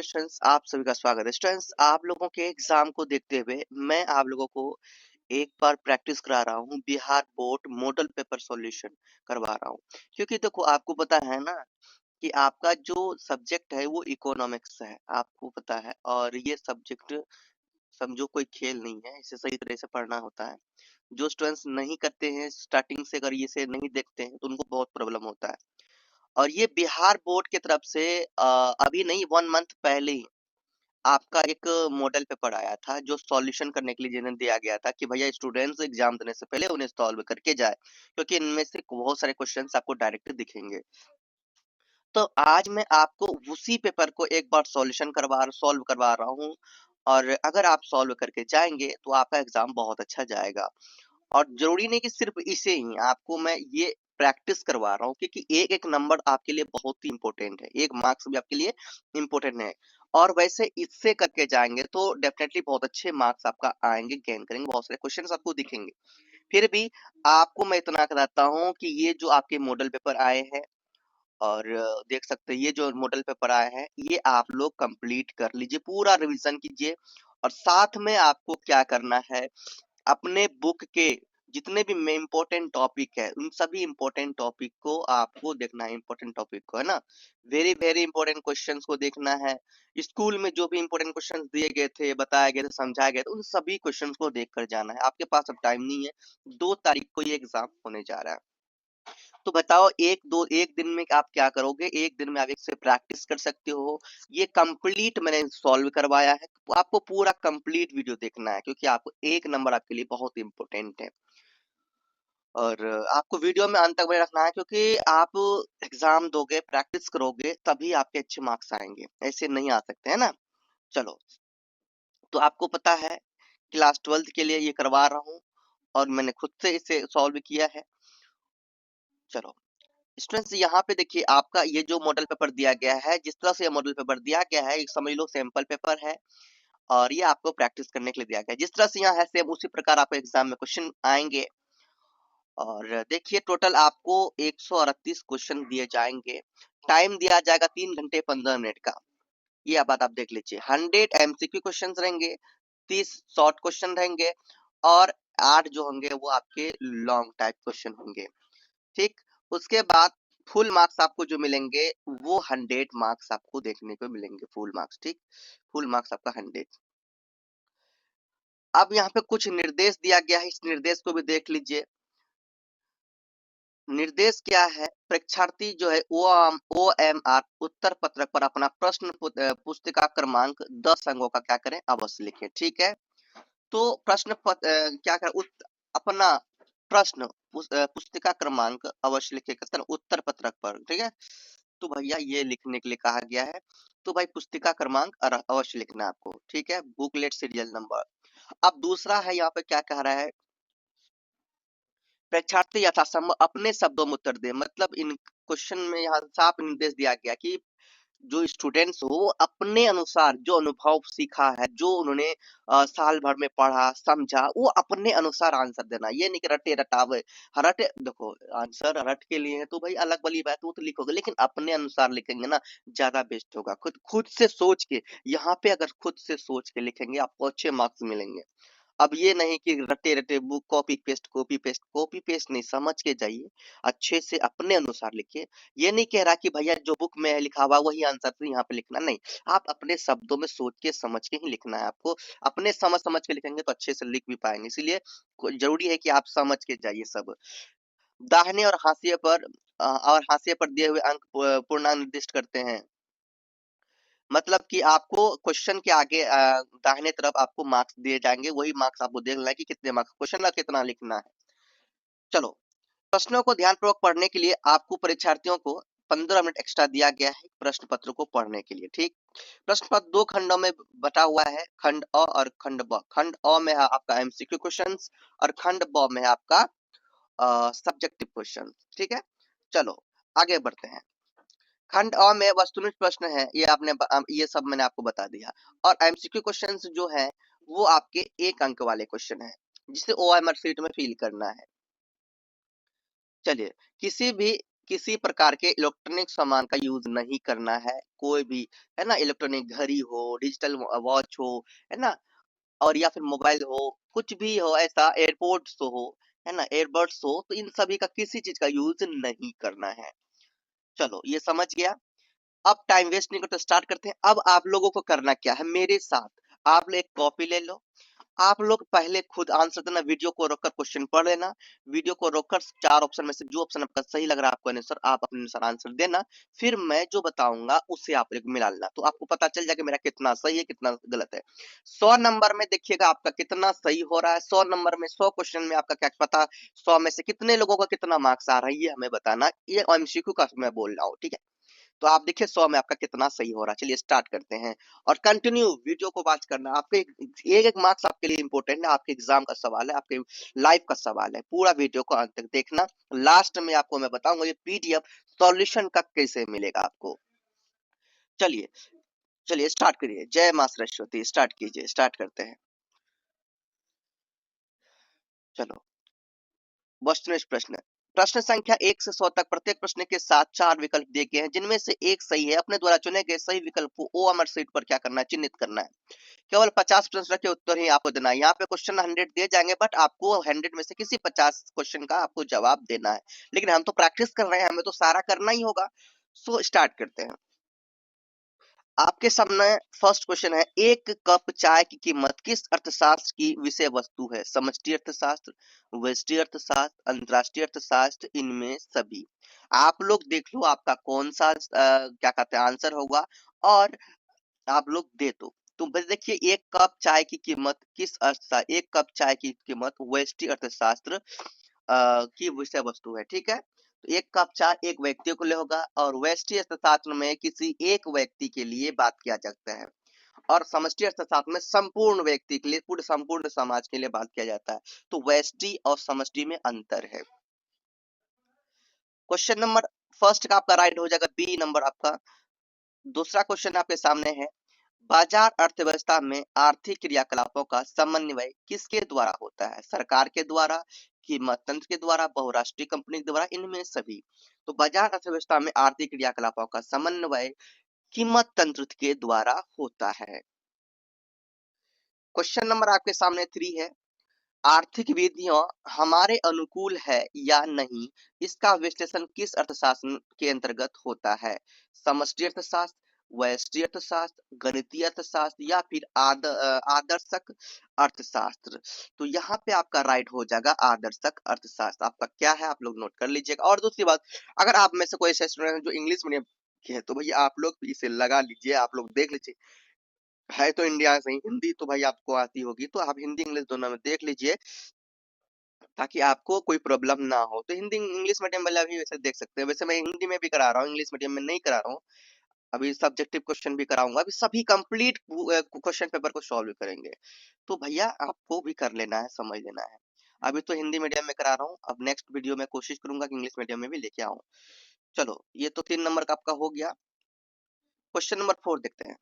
Dear students, आप सभी का स्वागत है। स्टूडेंट्स, आप लोगों के एग्जाम को देखते हुए मैं आप लोगों को एक बार प्रैक्टिस करा रहा हूँ। Bihar board model paper solution करवा रहा हूँ, क्योंकि देखो आपको पता है ना कि आपका जो सब्जेक्ट है वो इकोनॉमिक्स है, आपको पता है। और ये सब्जेक्ट समझो कोई खेल नहीं है, इसे सही तरह से पढ़ना होता है। जो स्टूडेंट्स नहीं करते हैं स्टार्टिंग से, अगर इसे नहीं देखते हैं तो उनको बहुत प्रॉब्लम होता है। और ये बिहार बोर्ड की तरफ से अभी नहीं, 1 मंथ पहले ही आपका एक मॉडल पेपर आया था, जो सॉल्यूशन करने के लिए जिन्हें दिया गया था कि भैया स्टूडेंट्स एग्जाम देने से पहले उन्हें सॉल्व करके जाए, क्योंकि इनमें से बहुत सारे क्वेश्चंस आपको डायरेक्ट दिखेंगे। तो आज मैं आपको उसी पेपर को एक बार सॉल्व करवा रहा हूँ। और अगर आप सॉल्व करके जाएंगे तो आपका एग्जाम बहुत अच्छा जाएगा। और जरूरी नहीं कि सिर्फ इसे ही आपको मैं ये प्रैक्टिस करवा रहा हूँ, क्योंकि एक एक नंबर आपके लिए बहुत ही इंपॉर्टेंट है, एक मार्क्स भी आपके लिए इंपॉर्टेंट है। और वैसे इससे करके जाएंगे तो डेफिनेटली बहुत अच्छे मार्क्स आपका आएंगे, गेन करेंगे, बहुत सारे क्वेश्चंस आपको दिखेंगे। फिर भी आपको मैं इतना बताता हूँ कि ये जो आपके मॉडल पेपर आए हैं, और देख सकते हैं ये जो मॉडल पेपर आए हैं, ये आप लोग कंप्लीट कर लीजिए, पूरा रिवीजन कीजिए। और साथ में आपको क्या करना है, अपने बुक के जितने भी इम्पोर्टेंट टॉपिक है उन सभी इम्पोर्टेंट टॉपिक को आपको देखना है, इम्पोर्टेंट टॉपिक को, है ना। वेरी वेरी इंपॉर्टेंट क्वेश्चंस को देखना है। स्कूल में जो भी इम्पोर्टेंट क्वेश्चंस दिए गए थे, बताए गए थे, समझाए गए थे, उन सभी क्वेश्चंस को देख कर जाना है। आपके पास अब टाइम नहीं है, 2 तारीख को ये एग्जाम होने जा रहा है। तो बताओ एक दिन में आप क्या करोगे, एक दिन में आप इससे प्रैक्टिस कर सकते हो। ये कंप्लीट मैंने सॉल्व करवाया है, तो आपको पूरा कंप्लीट वीडियो देखना है, क्योंकि आपको एक नंबर आपके लिए बहुत इंपॉर्टेंट है। और आपको वीडियो में अंत तक बने रखना है, क्योंकि आप एग्जाम दोगे, प्रैक्टिस करोगे, तभी आपके अच्छे मार्क्स आएंगे, ऐसे नहीं आ सकते, है ना। चलो, तो आपको पता है क्लास 12th के लिए ये करवा रहा हूँ, और मैंने खुद से इसे सॉल्व किया है। चलो स्टूडेंट्स, यहाँ पे देखिए आपका ये जो मॉडल पेपर दिया गया है, जिस तरह से ये मॉडल पेपर दिया गया है, एक समझ लो सैंपल पेपर है। और ये आपको प्रैक्टिस करने के लिए दिया गया है, जिस तरह से यहाँ है सेम उसी प्रकार आपको एग्जाम में क्वेश्चन आएंगे। और देखिए टोटल आपको 138 क्वेश्चन दिए जाएंगे। टाइम दिया जाएगा 3 घंटे 15 मिनट का। ये बात आप देख लीजिए। 100 एमसीक्यू क्वेश्चन रहेंगे, 30 शॉर्ट क्वेश्चन रहेंगे, और 8 जो होंगे वो आपके लॉन्ग टाइप क्वेश्चन होंगे। ठीक, उसके बाद फुल मार्क्स आपको जो मिलेंगे वो 100 मार्क्स आपको देखने को मिलेंगे, फुल मार्क्स। ठीक, फुल मार्क्स आपका 100। अब यहाँ पे कुछ निर्देश दिया गया है, इस निर्देश को भी देख लीजिए। निर्देश क्या है, परीक्षार्थी जो है OMR उत्तर पत्रक पर अपना प्रश्न पुस्तिका क्रमांक 10 अंकों का क्या करें, अवश्य लिखें। ठीक है, तो क्या करें, अपना प्रश्न पुस्तिका क्रमांक अवश्य लिखे उत्तर पत्रक पर। ठीक है, तो भैया ये लिखने के लिए कहा गया है। तो भाई पुस्तिका क्रमांक अवश्य लिखना है आपको। ठीक है, बुकलेट सीरियल नंबर। अब दूसरा है, यहाँ पे क्या कह रहा है, परीक्षार्थी यथासंभव अपने शब्दों में उत्तर दे। मतलब इन क्वेश्चन में यहाँ साफ निर्देश दिया गया कि जो स्टूडेंट्स हो वो अपने अनुसार जो अनुभव सीखा है, जो उन्होंने साल भर में पढ़ा समझा, वो अपने अनुसार आंसर देना। ये नहीं कि रटे रटावे। रटे देखो, आंसर रट के लिए है तो भाई अलग वाली बात, वो तो लिखोगे, लेकिन अपने अनुसार लिखेंगे ना, ज्यादा बेस्ट होगा। खुद खुद से सोच के, यहाँ पे अगर खुद से सोच के लिखेंगे आपको अच्छे मार्क्स मिलेंगे। अब ये नहीं कि रटे रटे book copy paste copy paste copy paste नहीं, समझ के जाइए, अच्छे से अपने अनुसार लिखिए। ये नहीं कह रहा कि भैया जो बुक में लिखा हुआ वही आंसर तो यहाँ पे लिखना, नहीं। आप अपने शब्दों में सोच के समझ के ही लिखना है आपको। अपने समझ समझ के लिखेंगे तो अच्छे से लिख भी पाएंगे, इसलिए जरूरी है कि आप समझ के जाइए सब। दाहिने और हाशिए पर दिए हुए अंक पूर्णांक निर्दिष्ट करते हैं। मतलब कि आपको क्वेश्चन के आगे दाहिने तरफ आपको मार्क्स दिए जाएंगे, वही मार्क्स आपको देखना है कि कितने मार्क्स क्वेश्चन का कितना लिखना है। चलो, प्रश्नों को ध्यानपूर्वक पढ़ने के लिए आपको परीक्षार्थियों को 15 मिनट एक्स्ट्रा दिया गया है प्रश्न पत्र को पढ़ने के लिए। ठीक, प्रश्न पत्र 2 खंडों में बटा हुआ है, खंड अ और खंड ब। खंड अ में है आपका एमसीक्यू क्वेश्चंस, और खंड ब में है आपका सब्जेक्टिव क्वेश्चन। ठीक है, चलो आगे बढ़ते हैं। खंड अ में वस्तुनिष्ठ प्रश्न है, ये सब मैंने आपको बता दिया। और एमसीक्यू क्वेश्चंस जो है वो आपके 1 अंक वाले क्वेश्चन है, जिसे ओएमआर शीट में फिल करना है। चलिए, किसी प्रकार के इलेक्ट्रॉनिक सामान का यूज नहीं करना है, कोई भी, है ना, इलेक्ट्रॉनिक घड़ी हो, डिजिटल वॉच हो, है ना, और या फिर मोबाइल हो, कुछ भी हो ऐसा, एयरपोर्ट्स हो, है ना, एयरबड्स हो, तो इन सभी का किसी चीज का यूज नहीं करना है। चलो ये समझ गया। अब टाइम वेस्ट नहीं करते, स्टार्ट करते हैं। अब आप लोगों को करना क्या है, मेरे साथ आप लोग एक कॉपी ले लो, आप लोग पहले खुद आंसर देना, वीडियो को रोककर क्वेश्चन पढ़ लेना, वीडियो को रोककर चार ऑप्शन में से जो ऑप्शन आपका सही लग रहा है आपको आंसर, आप अपने अनुसार आंसर देना, फिर मैं जो बताऊंगा उससे आप लोग मिला लेना, तो आपको पता चल जाएगा मेरा कितना सही है कितना गलत है। 100 नंबर में देखिएगा आपका कितना सही हो रहा है, 100 नंबर में 100 क्वेश्चन में आपका क्या पता 100 में से कितने लोगों का कितना मार्क्स आ रहा है, ये हमें बताना, ये एमसीक्यू का मैं बोल रहा हूँ, ठीक है। तो आप देखिए 100 में आपका कितना सही हो रहा है। चलिए स्टार्ट करते हैं और कंटिन्यू वीडियो को वॉच करना। आपके एक एक मार्क्स आपके लिए इंपॉर्टेंट है, आपके एग्जाम का सवाल है, आपके लाइफ का सवाल है, पूरा वीडियो को अंत तक देखना। लास्ट में आपको मैं बताऊंगा ये पीडीएफ सॉल्यूशन का कैसे मिलेगा आपको। चलिए चलिए स्टार्ट करिए, जय मां सरस्वती, स्टार्ट कीजिए, स्टार्ट करते हैं। चलो वस्तुनिष्ठ प्रश्न। प्रश्न संख्या 1 से 100 तक प्रत्येक प्रश्न के साथ 4 विकल्प दिए गए हैं, जिनमें से एक सही है। अपने द्वारा चुने गए सही विकल्प को ओ अमर शीट पर क्या करना है, चिन्हित करना है। केवल 50 प्रश्न के उत्तर ही आपको देना है। यहाँ पे क्वेश्चन 100 दिए जाएंगे, बट आपको 100 में से किसी 50 क्वेश्चन का आपको जवाब देना है। लेकिन हम तो प्रैक्टिस कर रहे हैं, हमें तो सारा करना ही होगा। सो स्टार्ट करते हैं। आपके सामने फर्स्ट क्वेश्चन है, एक कप चाय की कीमत किस अर्थशास्त्र की विषय वस्तु है। समष्टि अर्थशास्त्र, व्यष्टि अर्थशास्त्र, अंतरराष्ट्रीय अर्थशास्त्र, इनमें सभी। आप लोग देख लो आपका कौन सा क्या कहते हैं आंसर होगा, और आप लोग दे दो। तो बस देखिए, एक कप चाय की कीमत किस अर्थशास्त्र, एक कप चाय की कीमत व्यष्टि अर्थशास्त्र की विषय वस्तु है, ठीक है। तो एक कप चाय एक व्यक्ति को लिए होगा, और व्यष्टि अर्थशास्त्र में किसी एक व्यक्ति के लिए बात किया जाता है, और समष्टि अर्थशास्त्र में संपूर्ण व्यक्ति के लिए, पूरे संपूर्ण समाज के लिए बात किया जाता है। तो व्यष्टि और समष्टि में अंतर है। क्वेश्चन नंबर फर्स्ट का आपका राइट हो जाएगा, बी नंबर आपका। दूसरा क्वेश्चन आपके सामने है, बाजार अर्थव्यवस्था में आर्थिक क्रियाकलापों का समन्वय किसके द्वारा होता है। सरकार के द्वारा, कीमत तंत्र के द्वारा, बहुराष्ट्रीय कंपनी के द्वारा, इनमें सभी। तो बाजार अर्थव्यवस्था में आर्थिक क्रियाकलापों का समन्वय कीमत तंत्र के द्वारा होता है। क्वेश्चन नंबर आपके सामने 3 है, आर्थिक विधियां हमारे अनुकूल है या नहीं, इसका विश्लेषण किस अर्थशास्त्र के अंतर्गत होता है। समष्टि अर्थशास्त्र, व्यष्टि अर्थशास्त्र, गणितीय अर्थशास्त्र, या फिर आदर्शक अर्थशास्त्र। तो यहाँ पे आपका राइट हो जाएगा आदर्शक अर्थशास्त्र। आपका क्या है आप लोग नोट कर लीजिएगा। और दूसरी बात, अगर आप में से कोई ऐसे स्टूडेंट हैं जो इंग्लिश मीडियम के हैं, तो भैया आप लोग इसे लगा लीजिए, आप लोग देख लीजिए। है तो इंडिया से ही, हिंदी तो भाई आपको आती होगी, तो आप हिंदी इंग्लिश दोनों में देख लीजिए, ताकि आपको कोई प्रॉब्लम ना हो। तो हिंदी इंग्लिश मीडियम वाला भी वैसे देख सकते हैं। वैसे मैं हिंदी में भी करा रहा हूँ, इंग्लिश मीडियम में नहीं करा रहा हूँ। अभी सब्जेक्टिव क्वेश्चन भी कराऊंगा, अभी सभी कंप्लीट क्वेश्चन पेपर को सॉल्व करेंगे। तो भैया आपको भी कर लेना है, समझ लेना है। अभी तो हिंदी मीडियम में करा रहा हूँ, अब नेक्स्ट वीडियो में कोशिश करूंगा कि इंग्लिश मीडियम में भी लेके आऊँ। चलो ये तो 3 नंबर का आपका हो गया। क्वेश्चन नंबर 4 देखते हैं।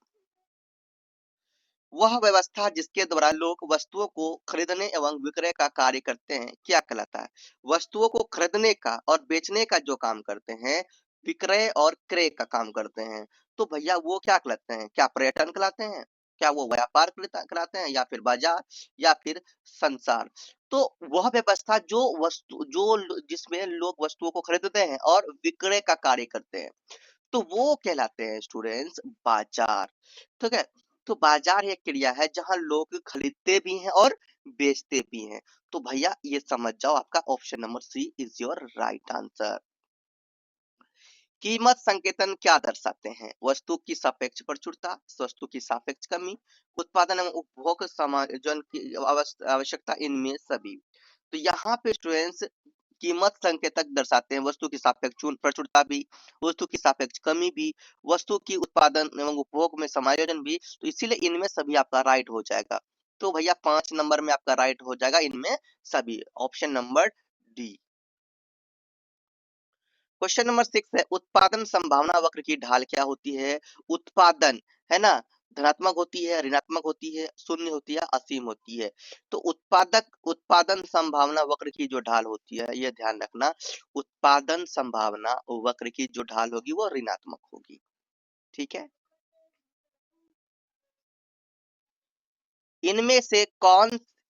वह व्यवस्था जिसके द्वारा लोग वस्तुओं को खरीदने एवं विक्रय का कार्य करते हैं क्या कहलाता है। वस्तुओं को खरीदने का और बेचने का जो काम करते हैं, विक्रय और क्रय का काम करते हैं, तो भैया वो क्या कहलाते हैं। क्या पर्यटन कहलाते हैं, क्या वो व्यापार कहलाते हैं, या फिर बाजार, या फिर संसार। तो वह व्यवस्था जो वस्तु जिसमें लोग वस्तुओं को खरीदते हैं और विक्रय का कार्य करते हैं, तो वो कहलाते हैं स्टूडेंट्स बाजार, ठीक है। तो बाजार एक क्रिया है जहां लोग खरीदते भी हैं और बेचते भी हैं। तो भैया ये समझ जाओ, आपका option number C is your right answer. कीमत संकेतन क्या दर्शाते हैं। वस्तु की सापेक्ष प्रचुरता, वस्तु की सापेक्ष कमी, उत्पादन एवं उपभोग समायोजन की आवश्यकता, इनमें सभी। तो यहाँ पे स्टूडेंट्स कीमत संकेतक दर्शाते हैं वस्तु की सापेक्ष प्रचुरता भी, वस्तु की सापेक्ष कमी भी, वस्तु की उत्पादन एवं उपभोग में समायोजन भी। तो इसीलिए इनमें सभी आपका राइट हो जाएगा। तो भैया 5 नंबर में आपका राइट हो जाएगा इनमें सभी, option number D. Question number 6 है, उत्पादन संभावना वक्र की ढाल क्या होती है। उत्पादन, है ना, धनात्मक होती है, ऋणात्मक होती है, शून्य होती है, असीम होती है। तो उत्पादन संभावना वक्र की जो ढाल होती है, यह ध्यान रखना, उत्पादन संभावना वक्र की जो ढाल होगी वो ऋणात्मक होगी। ठीक है। इनमें से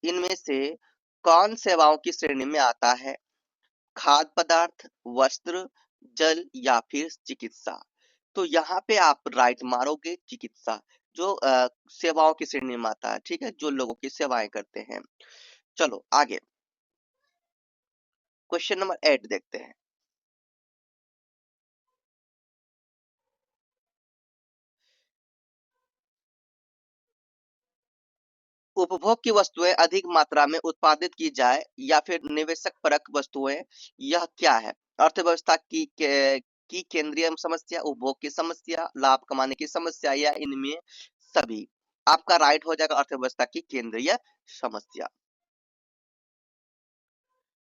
इनमें से कौन सेवाओं की श्रेणी में आता है? खाद्य पदार्थ, वस्त्र, जल या फिर चिकित्सा? तो यहाँ पे आप राइट मारोगे, चिकित्सा, जो सेवाओं की श्रेणी में आता है। ठीक है, जो लोगों की सेवाएं करते हैं। चलो आगे, क्वेश्चन नंबर 8 देखते हैं। उपभोग की वस्तुएं अधिक मात्रा में उत्पादित की जाए या फिर निवेशक परक वस्तुएं, यह क्या है? अर्थव्यवस्था की केंद्रीय समस्या, उपभोग की समस्या, लाभ कमाने की समस्या, या इनमें सभी? आपका राइट हो जाएगा अर्थव्यवस्था की केंद्रीय समस्या।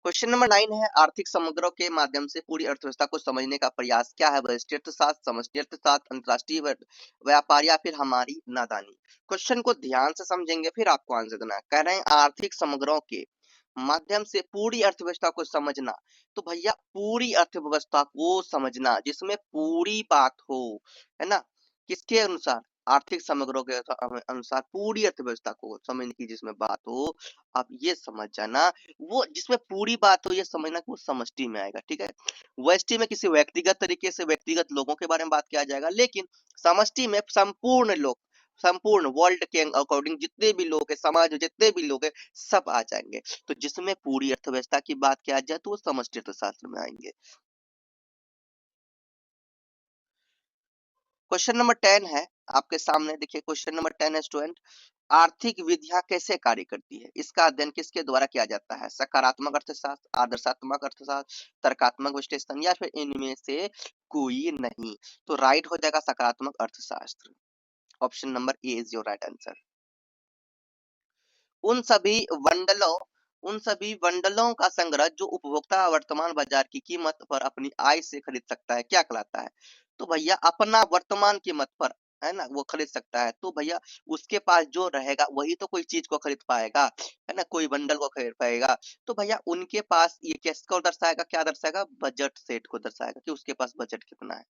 क्वेश्चन नंबर 9 है, आर्थिक समग्रों के माध्यम से पूरी अर्थव्यवस्था को समझने का प्रयास क्या है? व्यष्टि अर्थशास्त्र, समष्टि अर्थशास्त्र, अंतरराष्ट्रीय व्यापार, या फिर हमारी नादानी? क्वेश्चन को ध्यान से समझेंगे फिर आपको आंसर देना है। कह रहे हैं आर्थिक समग्रों के माध्यम से पूरी अर्थव्यवस्था को समझना। तो भैया पूरी अर्थव्यवस्था को समझना जिसमें पूरी बात हो, है ना, किसके अनुसार? आर्थिक समग्रों के अनुसार पूरी अर्थव्यवस्था को समझने की जिसमें बात हो, आप ये समझ जाना, वो जिसमें पूरी बात हो ये समझना कि वो समष्टि में आएगा। ठीक है, व्यष्टि में किसी व्यक्तिगत तरीके से व्यक्तिगत लोगों के बारे में बात किया जाएगा, लेकिन समष्टि में संपूर्ण लोग, संपूर्ण वर्ल्ड के अकॉर्डिंग जितने भी लोग हैं, समाज में जितने भी लोग हैं, सब आ जाएंगे। तो जिसमें पूरी अर्थव्यवस्था की बात किया जाए तो वो समष्टि अर्थशास्त्र में आएंगे। क्वेश्चन नंबर 10 है आपके सामने, देखिए क्वेश्चन नंबर 10 है स्टूडेंट, आर्थिक विधियां कैसे कार्य करती है? इसका अध्ययन किसके द्वारा किया जाता है? सकारात्मक अर्थशास्त्र, आदर्शात्मक अर्थशास्त्र, तर्कात्मक विश्लेषण, या फिर इनमें से कोई नहीं? तो राइट हो जाएगा सकारात्मक अर्थशास्त्र। Option number A is your right answer. उन सभी वंडलों उन सभी वंडलों का संग्रह जो उपभोक्ता वर्तमान बाजार की कीमत पर अपनी आय से खरीद सकता है, क्या कहलाता है? तो भैया अपना वर्तमान कीमत पर, है ना, वो खरीद सकता है। तो भैया उसके पास जो रहेगा वही तो कोई चीज को खरीद पाएगा, है ना, कोई बंडल को खरीद पाएगा। तो भैया उनके पास ये किसको दर्शाएगा, क्या दर्शाएगा? बजट सेट को दर्शाएगा कि उसके पास बजट कितना है।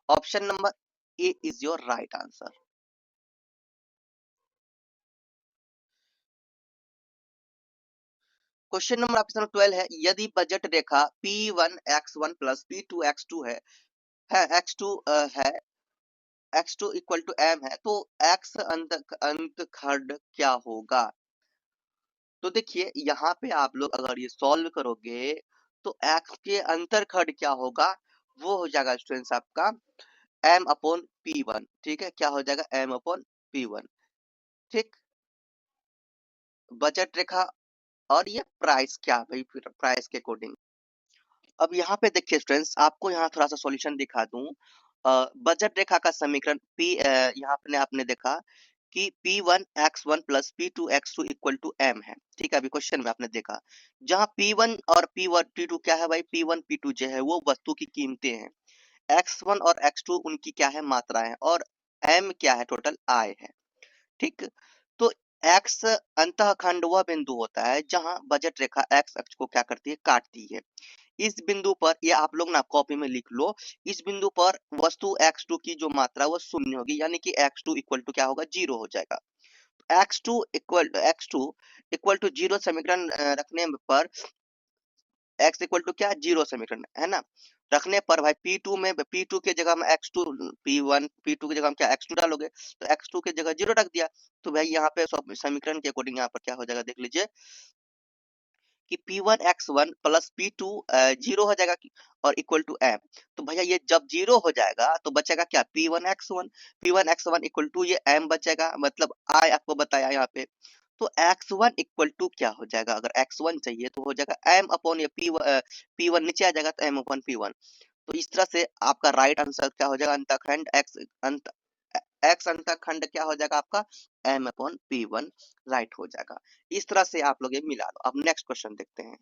Option number A is your right answer. Question number आपके सामने 12 है, यदि बजट रेखा P1x1 प्लस P2x2 है x2 है, x2 इक्वल टू m है, तो x अंत खंड क्या होगा? तो देखिए यहाँ पे आप लोग अगर ये सॉल्व करोगे तो x के अंतर खंड क्या होगा? वो हो जाएगा स्टूडेंट्स आपका m अपॉन P1। ठीक है, क्या हो जाएगा? m upon P1। ठीक, बजट रेखा और ये प्राइस, क्या भाई, प्राइस के अकॉर्डिंग। अब यहाँ पे देखिए स्टूडेंट्स, आपको यहाँ थोड़ा सा सॉल्यूशन दिखा दूं। बजट रेखा का समीकरण यहाँ पे आपने देखा कि P1x1 plus P2x2 equal to m है। ठीक है, अभी क्वेश्चन में आपने देखा जहाँ P1 और P2 क्या है भाई? P1 P2 जो है वो वस्तु की कीमतें हैं, x1 और x2 उनकी क्या है? मात्रा है, और m क्या है? टोटल आय है। ठीक, तो x अंतःखंड वह बिंदु होता है जहां बजट रेखा x अक्ष को क्या करती है? काटती है। इस बिंदु पर, ये आप लोग ना कॉपी में लिख लो, इस बिंदु पर वस्तु x2 की जो मात्रा वो शून्य होगी, यानी कि x2 इक्वल टू क्या होगा? जीरो हो जाएगा। x2 इक्वल टू जीरो समीकरण रखने पर, x इक्वल टू क्या? जीरो समीकरण, है ना, रखने पर भाई P2 के जगह में x2, P2 की जगह में क्या? x2 डालोगे, तो x2 की जगह जीरो रख दिया। तो भाई यहाँ पे समीकरण के अकॉर्डिंग यहाँ पर क्या हो जाएगा? देख लीजिए कि P1x1 प्लस P2 जीरो हो जाएगा और इक्वल टू m। तो भैया ये जब जीरो हो जाएगा तो बचेगा क्या? P1x1 इक्वल टू ये m बचेगा, मतलब I आपको बताया यहाँ पे। तो x1 इक्वल टू क्या हो जाएगा? अगर x1 चाहिए तो हो जाएगा m अपॉन ये P1 नीचे आ जाएगा तो m अपॉन P1। तो इस तरह से आपका राइट आंसर क्या हो जाएगा? अंतखंड x अंतखंड क्या हो जाएगा आपका? m अपॉन P1 राइट हो जाएगा। इस तरह से आप लोग ये मिला लो। अब नेक्स्ट क्वेश्चन देखते हैं।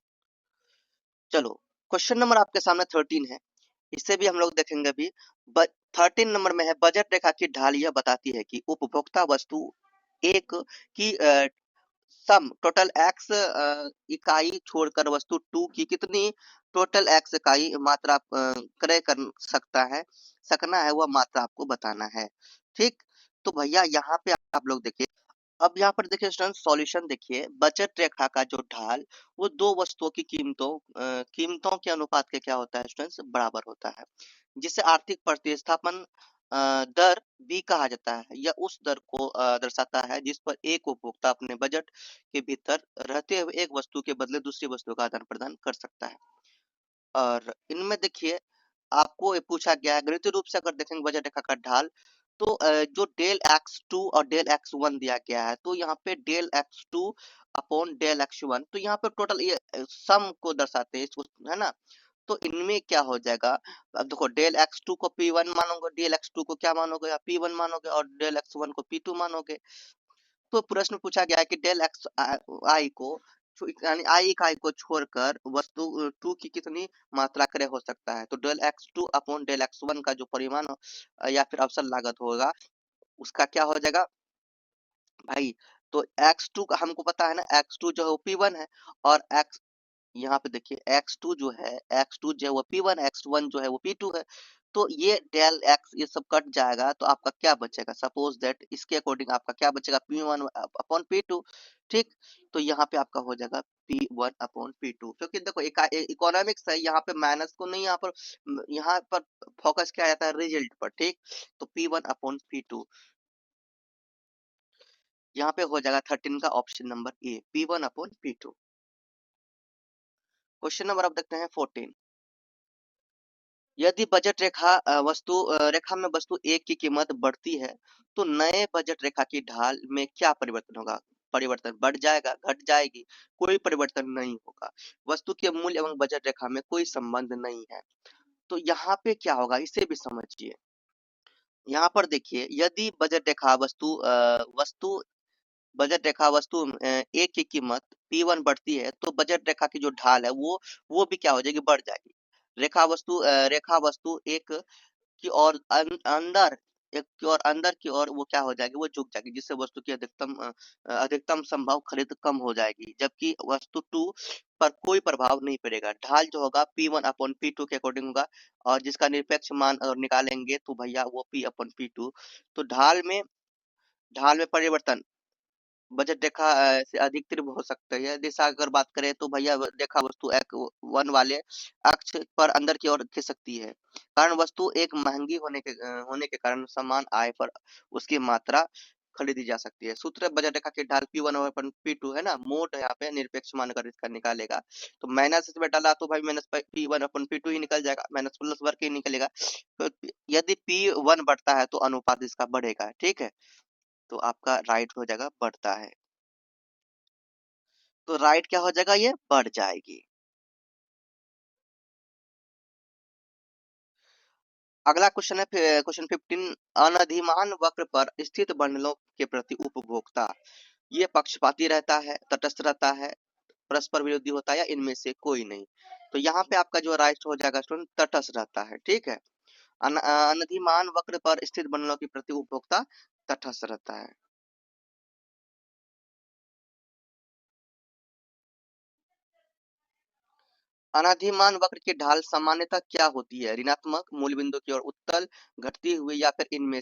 चलो, क्वेश्चन नंबर आपके सामने 13 है, इससे भी हम लोग देखेंगे अभी। 13 नंबर में है बजट रेखा की ढाल यह बताती है कि उपभोक्ता वस्तु एक की सम टोटल एक्स इकाई छोड़कर वस्तु टू की कितनी टोटल एक्स इकाई मात्रा क्रय कर सकना है वह मात्रा आपको बताना है। ठीक, तो भैया यहाँ पे आप लोग देखिए, अब यहाँ पर देखिए स्टूडेंट सॉल्यूशन देखिए, बजट रेखा का जो ढाल वो दो वस्तुओं की कीमतों के अनुपात के क्या होता है स्टूडेंट्स, बराबर होता है, जिसे आर्थिक प्रतिस्थापन दर भी कहा जाता है। यह उस दर को दर्शाता है जिस पर एक उपभोक्ता अपने बजट के भीतर रहते हुए एक वस्तु के बदले दूसरी वस्तु का आदान प्रदान कर सकता है। और इनमें देखिए आपको ये पूछा गया है गणितीय रूप से अगर देखेंगे बजट रेखा का ढाल, तो जो डेल एक्स टू और डेल एक्स वन दिया गया है, तो यहाँ पे del x two upon del x one, तो यहाँ पे टोटल ये सम को दर्शाते हैं इसको, है ना। तो इनमें क्या हो जाएगा, अब देखो डेल एक्स टू को पी वन मानोगे, डेल एक्स टू को क्या मानोगे, या पी वन मानोगे, और डेल एक्स वन को पी टू मानोगे। तो प्रश्न पूछा गया है कि डेल एक्स आई को यानी आई इकाई को छोड़कर वस्तु टू की कितनी मात्रा क्रय हो सकता है। तो del x two upon del x one का जो परिमाण या फिर अवसर लागत होगा उसका क्या हो जाएगा भाई। तो एक्स टू का हमको पता है ना, एक्स टू जो है वो पी वन है, और एक्स यहाँ पे देखिए x2 जो है, x2 जो है वो P1, x1 जो है वो P2 है। तो ये डेल x ये सब कट जाएगा तो आपका क्या बचेगा, सपोज दैट इसके अकॉर्डिंग आपका क्या बचेगा P1 अपॉन P2। ठीक, तो यहाँ पे आपका हो जाएगा P1 अपॉन P2, क्योंकि देखो इकोनॉमिक्स है, यहाँ पे माइनस को नहीं, यहाँ पर फोकस किया जाता है रिजल्ट पर। ठीक, तो P1 अपॉन P2 यहाँ पे हो जाएगा 13 का option number A, P1 upon P2। Question number अब देखते हैं 14। यदि बजट रेखा में वस्तु एक की कीमत बढ़ती है तो नए बजट रेखा की ढाल में क्या परिवर्तन होगा। परिवर्तन बढ़ जाएगा, घट जाएगी, कोई परिवर्तन नहीं होगा। वस्तु के मूल्य एवं बजट रेखा में कोई संबंध नहीं है। तो यहाँ पे क्या होगा इसे भी समझिए। यहाँ पर देखिए यदि बजट रेखा वस्तु ए की कीमत P1 बढ़ती है तो बजट रेखा की जो ढाल है वो भी क्या हो जाएगी, बढ़ जाएगी। रेखा वस्तु एक की ओर अंदर एक की ओर अंदर की ओर वो क्या हो जाएगी, वो झुक जाएगी, जिससे वस्तु की अधिकतम संभव खरीद कम हो जाएगी, जबकि वस्तु टू पर कोई प्रभाव नहीं पड़ेगा। ढाल जो होगा P1 अपॉन P2 के अकॉर्डिंग होगा, और जिसका निरपेक्ष मान अगर निकालेंगे तो भैया वो P अपॉन P2। तो ढाल में परिवर्तन बजट रेखा से अधिक तीव्र हो सकती है। दिशा अगर बात करें तो भैया रेखा वस्तु एक वन वाले अक्ष पर अंदर की ओर खिंच सकती है। कारण वस्तु एक महंगी होने के कारण समान आय पर उसकी मात्रा खरीदी जा सकती है। सूत्र बजट रेखा की ढाल P1 अपन P2 है ना, मोड यहाँ पे निरपेक्ष मान अगर इसका निकालेगा तो माइनस इसमें डाला तो भाई माइनस P1 अपन P2 ही निकल जाएगा, माइनस प्लस वर्ग ही निकलेगा। तो यदि P1 बढ़ता है तो अनुपात इसका बढ़ेगा। ठीक है, तो आपका राइट हो जाएगा बढ़ता है, तो राइट क्या हो जाएगा, ये बढ़ जाएगी। अगला क्वेश्चन है क्वेश्चन 15। अनधिमान वक्र पर स्थित बंडलों के प्रति उपभोक्ता ये पक्षपाती रहता है, तटस्थ रहता है, परस्पर विरोधी होता है, या इनमें से कोई नहीं। तो यहाँ पे आपका जो राइट हो जाएगा स्टूडेंट तटस्थ रहता है। ठीक है, अनधिमान वक्र पर स्थित बंडलों के प्रति उपभोक्ता तटस्थ रहता है। अनाधिमान वक्र की ढाल सामान्यतः क्या होती है, ऋणात्मक, मूल बिंदु की ओर उत्तल, घटती हुई, या फिर इनमें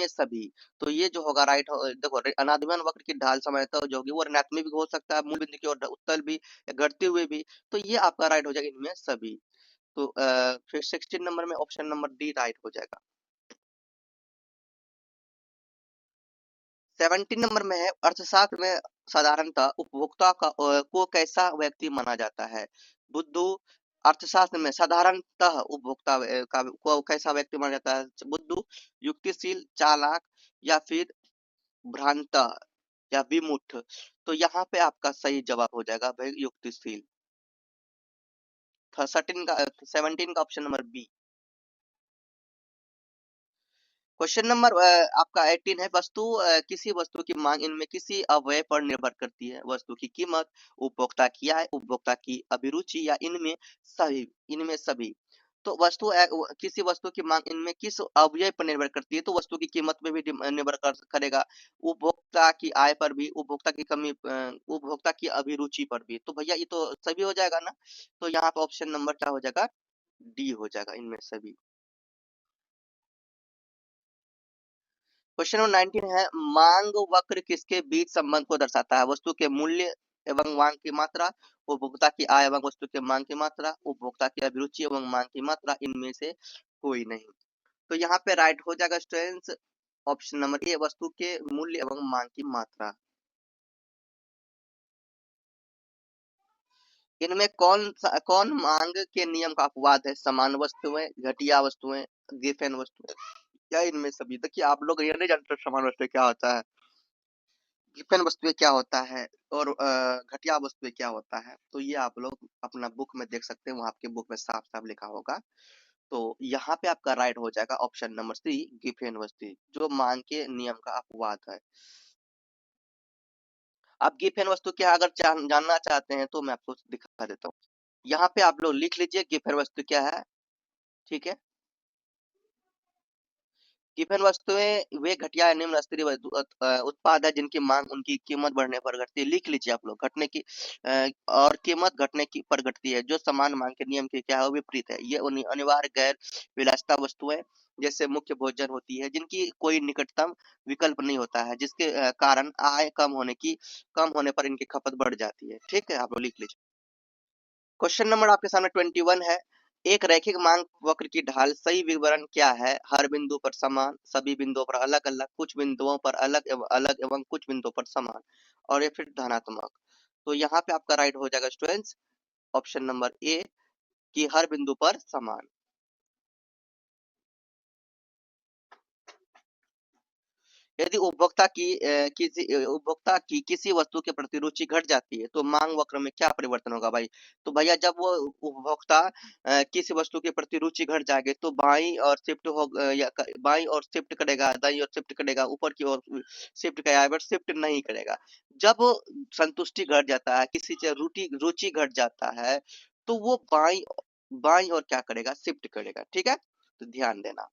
सभी। तो ये जो होगा राइट देखो अनाधिमान वक्र की ढाल सामान्यतः जो होगी वो ऋणात्मक भी हो सकता है, मूल बिंदु की ओर उत्तल भी, या घटते हुए भी। तो ये आपका राइट हो जाएगा इनमें सभी। तो फिर 16 नंबर में ऑप्शन नंबर डी राइट हो जाएगा। 17 नंबर में है अर्थशास्त्र में साधारणतः उपभोक्ता को कैसा व्यक्ति माना जाता है। बुद्धू। अर्थशास्त्र में साधारणतः उपभोक्ता को कैसा व्यक्ति माना जाता है, बुद्धू, युक्तिशील, चालाक, या फिर भ्रांत या विमुख। तो यहाँ पे आपका सही जवाब हो जाएगा भाई युक्तिशील। 17 का option number B. Question number आपका 18 है किसी वस्तु की मांग इनमें किसी अवयव पर निर्भर करती है। वस्तु की कीमत, उपभोक्ता की आय, उपभोक्ता की अभिरुचि, या इनमें सभी। तो किसी वस्तु की मांग इनमें किस अवयव पर निर्भर करती है, तो वस्तु की कीमत पे भी निर्भर करेगा, उपभोक्ता की आय पर भी, उपभोक्ता की अभिरुचि पर भी। तो भैया ये तो सभी हो जाएगा ना, तो यहाँ पे ऑप्शन नंबर क्या हो जाएगा, डी हो जाएगा इनमें सभी। क्वेश्चन नंबर 19 है, मांग वक्र किसके बीच संबंध को दर्शाता है, वस्तु के मूल्य एवं मांग की मात्रा, उपभोक्ता की आय एवं वस्तु के मांग की मात्रा, उपभोक्ता की अभिरुचि एवं मांग की मात्रा, इनमें से कोई नहीं। तो यहाँ पे राइट हो जाएगा स्टूडेंट्स ऑप्शन नंबर ए, वस्तु के मूल्य एवं मांग की मात्रा। इनमें कौन मांग के नियम का अपवाद है, समान वस्तुएं, घटिया वस्तुएं, गिफेन वस्तुएं, या इनमें सभी। देखिए आप लोग ये नहीं जानते समान वस्तु क्या होता है, गिफेन वस्तुएं क्या होता है, और घटिया वस्तुएं क्या होता है, तो ये आप लोग अपना बुक में देख सकते हैं, वहाँ आपके बुक में साफ साफ लिखा होगा। तो यहाँ पे आपका राइट हो जाएगा ऑप्शन नंबर सी, गिफेन वस्तु, जो मांग के नियम का अपवाद है। आप गिफेन वस्तु क्या अगर जानना चाहते हैं तो मैं आपको दिखा देता हूँ। यहाँ पे आप लोग लिख लीजिए गिफेन वस्तु क्या है, ठीक है। गिफेन वस्तुएं वे घटिया या निम्न स्तरीय उत्पाद है जिनकी मांग उनकी कीमत बढ़ने पर घटती है। लिख लीजिए आप लोग, घटने की और कीमत घटने की पर घटती है, जो समान मांग के नियम के क्या है विपरीत है। ये अनिवार्य गैर विलासिता वस्तुएं जैसे मुख्य भोजन होती है, जिनकी कोई निकटतम विकल्प नहीं होता है, जिसके कारण आय कम होने पर इनकी खपत बढ़ जाती है। ठीक है, आप लोग लिख लीजिए। क्वेश्चन नंबर आपके सामने 21 है, एक रैखिक मांग वक्र की ढाल सही विवरण क्या है, हर बिंदु पर समान, सभी बिंदुओं पर अलग अलग, कुछ बिंदुओं पर अलग एवं कुछ बिंदुओं पर समान, और ये फिर धनात्मक। तो यहाँ पे आपका राइट हो जाएगा स्टूडेंट्स ऑप्शन नंबर ए, कि हर बिंदु पर समान। यदि उपभोक्ता की किसी वस्तु के प्रति रुचि घट जाती है तो मांग वक्र में क्या परिवर्तन होगा भाई। तो भैया जब वो उपभोक्ता किसी वस्तु के प्रति रुचि घट जाएगी तो बाई और शिफ्ट करेगा, दाई और शिफ्ट करेगा, ऊपर की ओर शिफ्ट करेगा, बट शिफ्ट नहीं करेगा। जब संतुष्टि घट जाता है, किसी से रुचि घट जाता है, तो वो बाई बाई और क्या करेगा, शिफ्ट करेगा। ठीक है, तो ध्यान देना।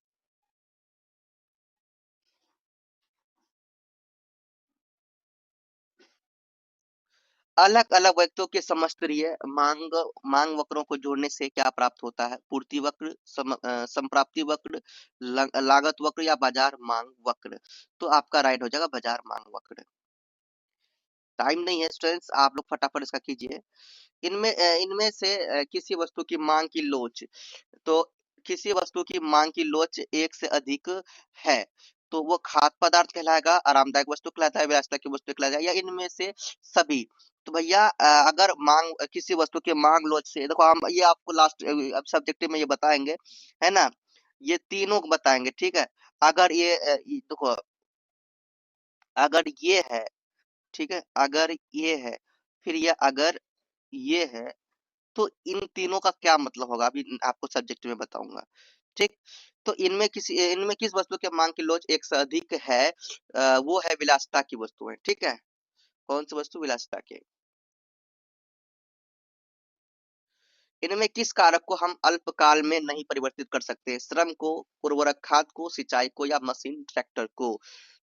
अलग अलग वक्रों के समस्तरीय मांग वक्रों को जोड़ने से क्या प्राप्त होता है, पूर्ति वक्र, संप्राप्ति वक्र, लागत वक्र, या बाजार मांग वक्र। तो आपका राइट हो जाएगा बाजार मांग वक्र। टाइम नहीं है स्टूडेंट्स, आप लोग फटाफट इसका कीजिए। इनमें से किसी वस्तु की मांग की लोच, तो किसी वस्तु की मांग की लोच एक से अधिक है तो वो खाद्य पदार्थ कहलाएगा, आरामदायक वस्तु कहलाता है, विलासिता की वस्तु कहलाएगा, या इनमें से सभी। तो भैया अगर किसी वस्तु के मांग लोच से, देखो हम ये आपको लास्ट अब सब्जेक्टिव में ये बताएंगे, है ना, ये तीनों को बताएंगे। ठीक है, अगर देखो अगर ये है, ठीक है, अगर ये है, फिर ये अगर ये है, तो इन तीनों का क्या मतलब होगा अभी आपको सब्जेक्ट में बताऊंगा। ठीक, तो इनमें किस वस्तु के मांग की लोच एक से अधिक है, वो है विलासिता की वस्तुएं। ठीक है, कौन सी वस्तु, विलासिता के। इनमें किस कारक को हम अल्पकाल में नहीं परिवर्तित कर सकते, श्रम को, उर्वरक खाद को, सिंचाई को, या मशीन ट्रैक्टर को।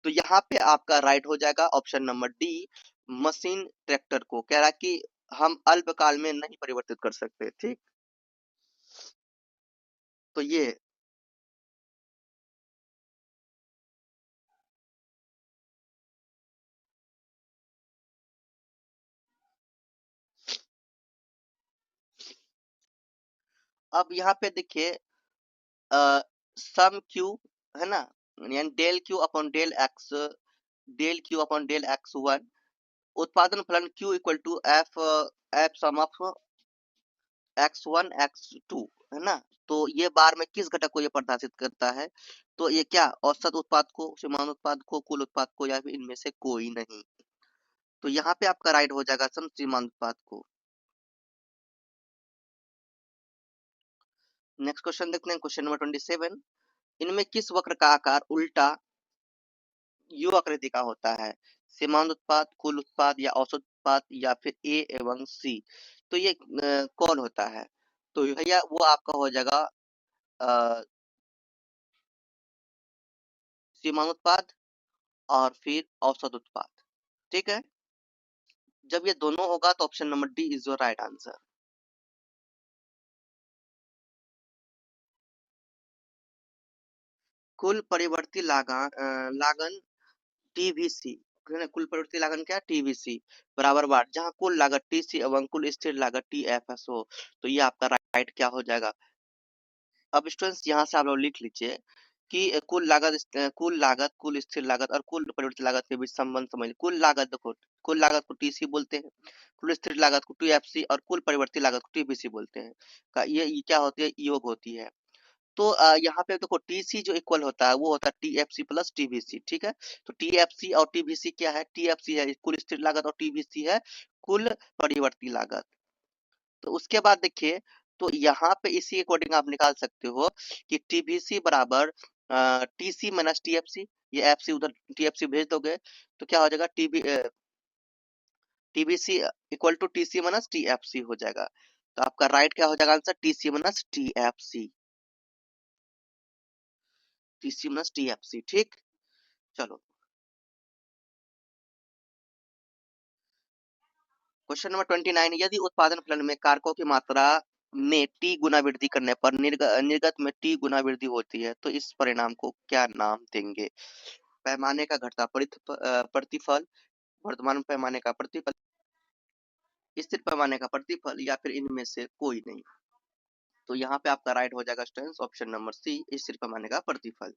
तो यहाँ पे आपका राइट हो जाएगा option number D, machine tractor को। कह रहा है कि हम अल्पकाल में नहीं परिवर्तित कर सकते। ठीक, तो ये अब यहाँ पे देखिए सम क्यू, है ना, यानी डेल क्यू अपॉन डेल एक्स 1, उत्पादन फलन Q equal to F F sum of x1 x2, है ना। तो ये बार में किस घटक को ये प्रदर्शित करता है, तो ये क्या, औसत उत्पाद को, सीमांत उत्पाद को, कुल उत्पाद को, या फिर इनमें से कोई नहीं। तो यहाँ पे आपका राइट हो जाएगा सम सीमांत उत्पाद को। नेक्स्ट क्वेश्चन देखते हैं, क्वेश्चन नंबर 27, इनमें किस वक्र का आकार उल्टा यू आकृति का होता है, सीमांत उत्पाद, कुल उत्पाद, या औसत उत्पाद, या फिर ए एवं सी। तो ये कौन होता है, तो भैया वो आपका हो जाएगा सीमांत उत्पाद और फिर औसत उत्पाद। ठीक है, जब ये दोनों होगा तो option number D is your right answer. कुल परिवर्ती लागन टीवीसी, कुल परिवर्ती लागन क्या, टीवीसी बराबर बार जहां कुल लागत टीसी एवं कुल स्थिर लागत टीएफएस हो, तो ये आपका राइट क्या हो जाएगा। अब स्टूडेंट्स यहाँ से आप लोग लिख लीजिए कि कुल लागत, कुल स्थिर लागत और कुल परिवर्तित लागत के बीच संबंध समझिए। कुल लागत देखो, कुल लागत को टीसी बोलते हैं, कुल स्थिर लागत को टीएफसी और कुल परिवर्तित लागत को टीबीसी बोलते हैं। ये क्या होती है, योग होती है। तो यहाँ पे देखो टीसी जो इक्वल होता है वो होता है टीएफसी प्लस टीबीसी। ठीक है, तो टीएफसी और टीबीसी क्या है, टीएफसी है कुल स्थिर लागत और टीबीसी है कुल परिवर्ती लागत। तो उसके बाद देखिए, तो यहाँ पे इसी अकॉर्डिंग आप निकाल सकते हो कि टीबीसी बराबर टीसी माइनस टीएफसी, ये एफसी उधर टीएफसी भेज दोगे तो क्या हो जाएगा, TBC equal to TC minus TFC हो जाएगा। तो आपका राइट क्या हो जाएगा answer, TC minus TFC, TC minus TFC. ठीक, चलो क्वेश्चन नंबर 29, यदि उत्पादन फलन में कारकों की मात्रा में टी गुना वृद्धि करने पर निर्गत में टी गुना वृद्धि होती है तो इस परिणाम को क्या नाम देंगे। पैमाने का घटता प्रतिफल, वर्तमान पैमाने का प्रतिफल, स्थिर पैमाने का प्रतिफल या फिर इनमें से कोई नहीं। तो यहाँ पे आपका राइट हो जाएगा स्टूडेंट्स ऑप्शन नंबर सी, स्थिर पैमाने का प्रतिफल।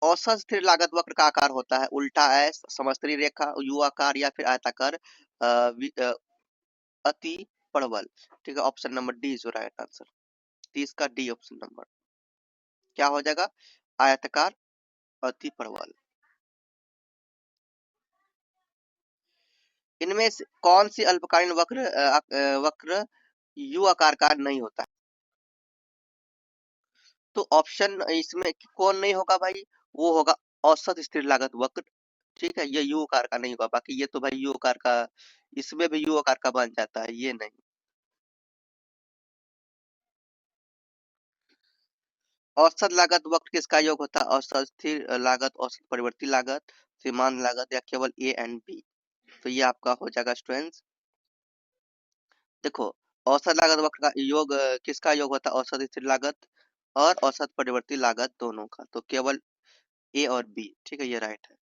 औसत स्थिर लागत वक्र का आकार होता है उल्टा एस, समस्तरी रेखा, यू आकार या फिर आयताकार अति परवल। ठीक है, option number D is right answer. 30 का डी ऑप्शन नंबर क्या हो जाएगा, आयताकार अति परवल। इनमें से कौन सी अल्पकालीन वक्र यू आकार का नहीं होता है। तो ऑप्शन इसमें कौन नहीं होगा भाई, वो होगा औसत स्थिर लागत वक्र। ठीक है, ये यू आकार का नहीं होगा, बाकी ये तो भाई यू आकार का, इसमें भी यू आकार का बन जाता है, ये नहीं। औसत लागत वक्र किसका योग होता है, औसत स्थिर लागत, औसत परिवर्ती लागत, सीमांत लागत या केवल ए एंड बी। तो ये आपका हो जाएगा स्टूडेंट्स। देखो, औसत लागत वक्र का योग किसका योग होता है, औसत स्थिर लागत और औसत परिवर्ती लागत दोनों का, तो केवल ए और बी। ठीक है, ये राइट है।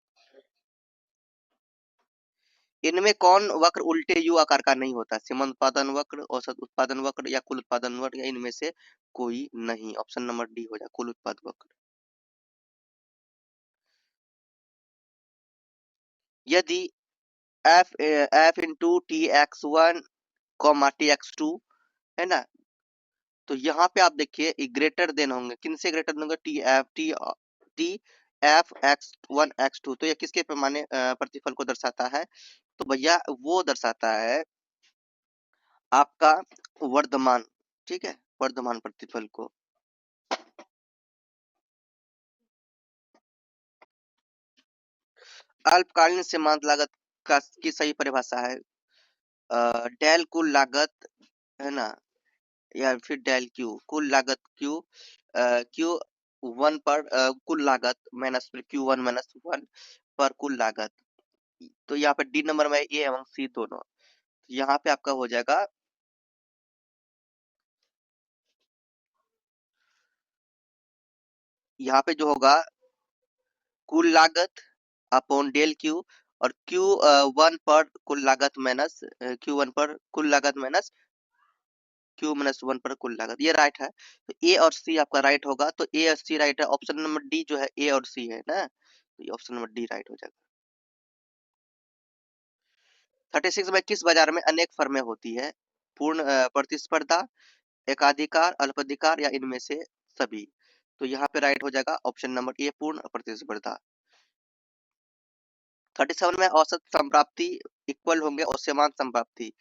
इनमें कौन वक्र उल्टे यू आकार का नहीं होता, सीमांत उत्पादन वक्र, औसत उत्पादन वक्र या कुल उत्पादन वक्र, या इनमें से कोई नहीं। ऑप्शन नंबर डी हो जाए कुल उत्पाद वक्र। यदि F into T X one comma T X two है ना, तो यहाँ पे आप देखिए ग्रेटर देन होंगे, किन से ग्रेटर देन होंगे, T F X one X two. तो ये किसके पैमाने प्रतिफल को दर्शाता है, तो भैया वो दर्शाता है आपका वर्धमान। ठीक है, वर्धमान प्रतिफल को। अल्पकालीन सीमांत लागत का की सही परिभाषा है डेल कुल लागत, है ना, या फिर डेल क्यू कुल लागत, क्यू वन पर कुल लागत माइनस फिर क्यू वन माइनस वन पर कुल लागत। तो यहाँ पे डी नंबर में ए एवं सी दोनों, यहाँ पे आपका हो जाएगा, यहाँ पे जो होगा कुल लागत अपॉन डेल क्यू, और क्यू वन पर कुल लागत माइनस क्यू वन पर कुल लागत माइनस क्यू माइनस वन पर कुल लागत, ये राइट है। तो ए और सी आपका राइट होगा, तो ए और सी राइट है, ऑप्शन नंबर डी जो है ए और सी है ना, तो ये ऑप्शन नंबर डी राइट हो जाएगा। 36 में किस बाजार में अनेक फर्में होती है, पूर्ण प्रतिस्पर्धा, एकाधिकार, अल्पाधिकार या इनमें से सभी। तो यहाँ पे राइट हो जाएगा ऑप्शन नंबर ए पूर्ण प्रतिस्पर्धा। 37 में औसत संप्राप्ति इक्वल होंगे और समान संप्राप्ति,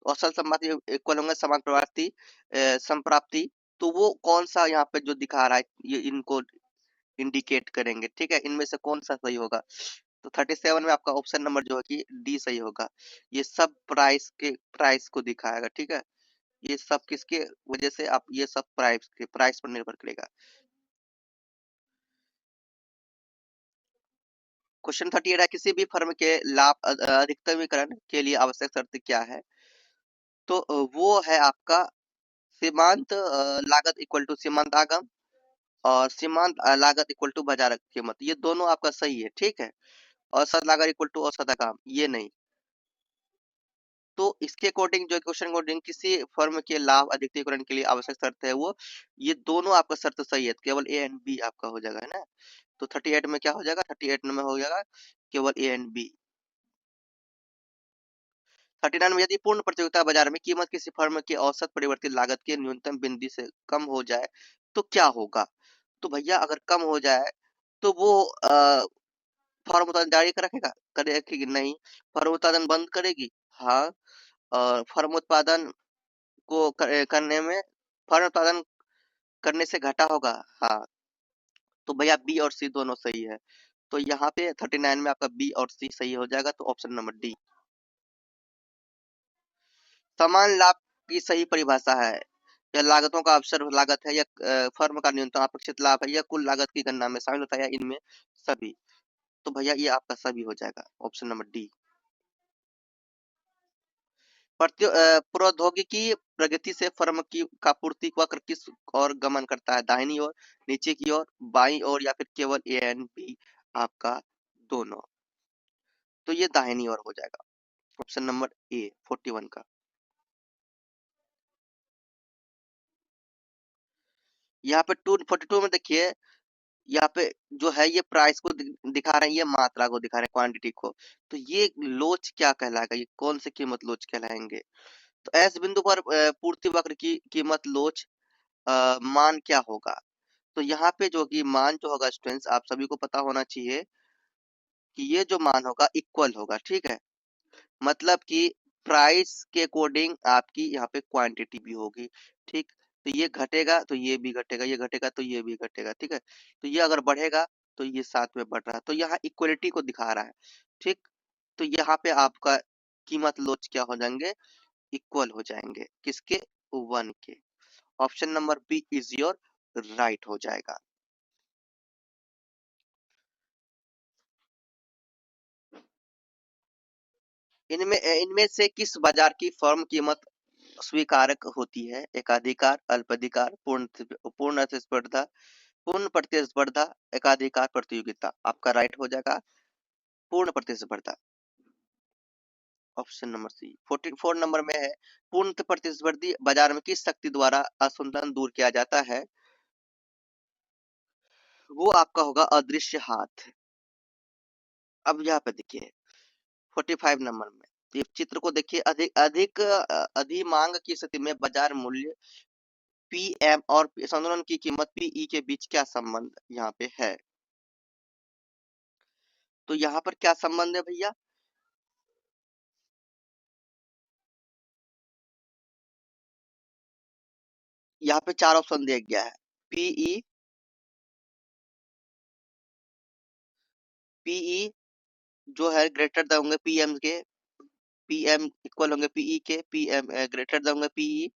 औसत संप्राप्ति इक्वल होंगे समान प्रवार्थी संप्राप्ति। तो वो कौन सा यहाँ पे जो दिखा रहा है ये इनको इंडिकेट करेंगे। ठीक है, इनमें से कौन सा सही होगा, तो 37 में आपका ऑप्शन नंबर जो है कि डी सही होगा, ये सब प्राइस को दिखाएगा। ठीक है, ये सब किसके वजह से आप ये सब प्राइस पर निर्भर करेगा। क्वेश्चन 38 है, किसी भी फर्म के लाभ अधिकतमीकरण के लिए आवश्यक शर्त क्या है? तो वो है आपका सीमांत लागत इक्वल टू सीमांत आगम, और सीमांत लागत इक्वल टू बाजार कीमत, ये दोनों आपका सही है, ठीक है। औसत लागत इक्वल टू औसत आगम, ये नहीं। तो इसके अकॉर्डिंग, जो क्वेश्चन अकॉर्डिंग किसी फर्म के लाभ अधिकतमीकरण के लिए आवश्यक शर्त है वो, ये दोनों आपका शर्त सही है, केवल ए एंड बी आपका हो जाएगा, है ना। तो 38 में क्या हो जाएगा, 38 में हो जाएगा केवल ए एंड बी। 39 में, यदि पूर्ण प्रतियोगिता बाजार में कीमत किसी फर्म के औसत परिवर्तित लागत के न्यूनतम बिंदु से कम हो जाए तो क्या होगा? तो भैया अगर कम हो जाए तो वो फर्म उत्पादन जारी रखेगा, रखेगी नहीं। फर्म उत्पादन बंद करेगी, हाँ। और फर्म उत्पादन को करने में, फर्म उत्पादन करने से घाटा होगा, हाँ। तो भैया बी और सी दोनों सही है। तो यहाँ पे 39 में आपका बी और सी सही हो जाएगा, तो ऑप्शन नंबर डी। समान लाभ की सही परिभाषा है, या लागतों का अवसर लागत है, या फर्म का न्यूनतम अपेक्षित लाभ है, या कुल लागत की गणना में शामिल होता है, या इनमें सभी। तो भैया ये आपका सभी हो जाएगा, ऑप्शन नंबर डी। प्रौद्योगिकी प्रगति से फर्म की का पूर्ति वक्र किस और गमन करता है, दाहिनी ओर, नीचे की ओर, बाईं ओर, या फिर केवल ए एंड बी आपका दोनों? तो ये दाहिनी ओर हो जाएगा, ऑप्शन नंबर ए 41 का। यहाँ पे 242 में देखिए, यहाँ पे जो है ये प्राइस को दिखा रहे हैं, ये मात्रा को दिखा रहे हैं, क्वांटिटी को। तो ये लोच क्या कहलाएगा, ये कौन से कीमत लोच कहलाएंगे? तो एस बिंदु पर पूर्ति वक्र की कीमत लोच मान क्या होगा? तो यहाँ पे जो कि मान जो होगा स्टूडेंट्स, आप सभी को पता होना चाहिए कि ये जो मान होगा इक्वल होगा, ठीक है। मतलब कि प्राइस के अकॉर्डिंग आपकी यहाँ पे क्वांटिटी भी होगी, ठीक। तो ये घटेगा तो ये भी घटेगा, ये घटेगा तो ये भी घटेगा, ठीक है। तो ये अगर बढ़ेगा तो ये साथ में बढ़ रहा है, तो यहाँ इक्वलिटी को दिखा रहा है, ठीक। तो यहाँ पे आपका कीमत लोच क्या हो जाएंगे, इक्वल हो जाएंगे, किसके, वन के। Option number B is your right हो जाएगा। इनमें इनमें से किस बाजार की फर्म कीमत स्वीकारक होती है? एकाधिकार, अल्पाधिकार, पूर्ण प्रतिस्पर्धा, पूर्ण प्रतिस्पर्धा, एकाधिकार, प्रतियोगिता। आपका राइट हो जाएगा पूर्ण प्रतिस्पर्धा, ऑप्शन नंबर सी। 44 नंबर में है, पूर्ण प्रतिस्पर्धी बाजार में किस शक्ति द्वारा असंतुलन दूर किया जाता है? वो आपका होगा अदृश्य हाथ। अब यहाँ पे देखिए 45 नंबर में, ये चित्र को देखिए, अधिक अधिक अधिमांग की स्थिति में बाजार मूल्य पीएम और संतुलन की कीमत पीई के बीच क्या संबंध यहाँ पे है? तो यहाँ पर क्या संबंध है भैया? यहाँ पे चार ऑप्शन दिया गया है, पीई, पीई जो है ग्रेटर देन होंगे पीएम के, पीएम इक्वल होंगे पीई के, पीएम ग्रेटर देन होंगे पीई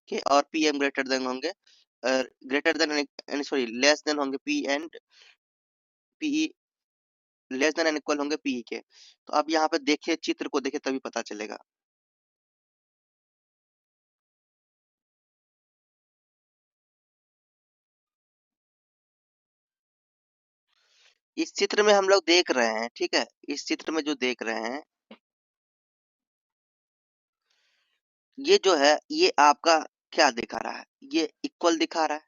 के, और पीएम ग्रेटर देन होंगे greater than, sorry less than होंगे P and PE, less than and equal होंगे पीई के। तो अब यहाँ पे देखिए, चित्र को देखिए तभी पता चलेगा। इस चित्र में हम लोग देख रहे हैं, ठीक है, इस चित्र में जो देख रहे हैं, ये जो है ये आपका क्या दिखा रहा है, ये इक्वल दिखा रहा है,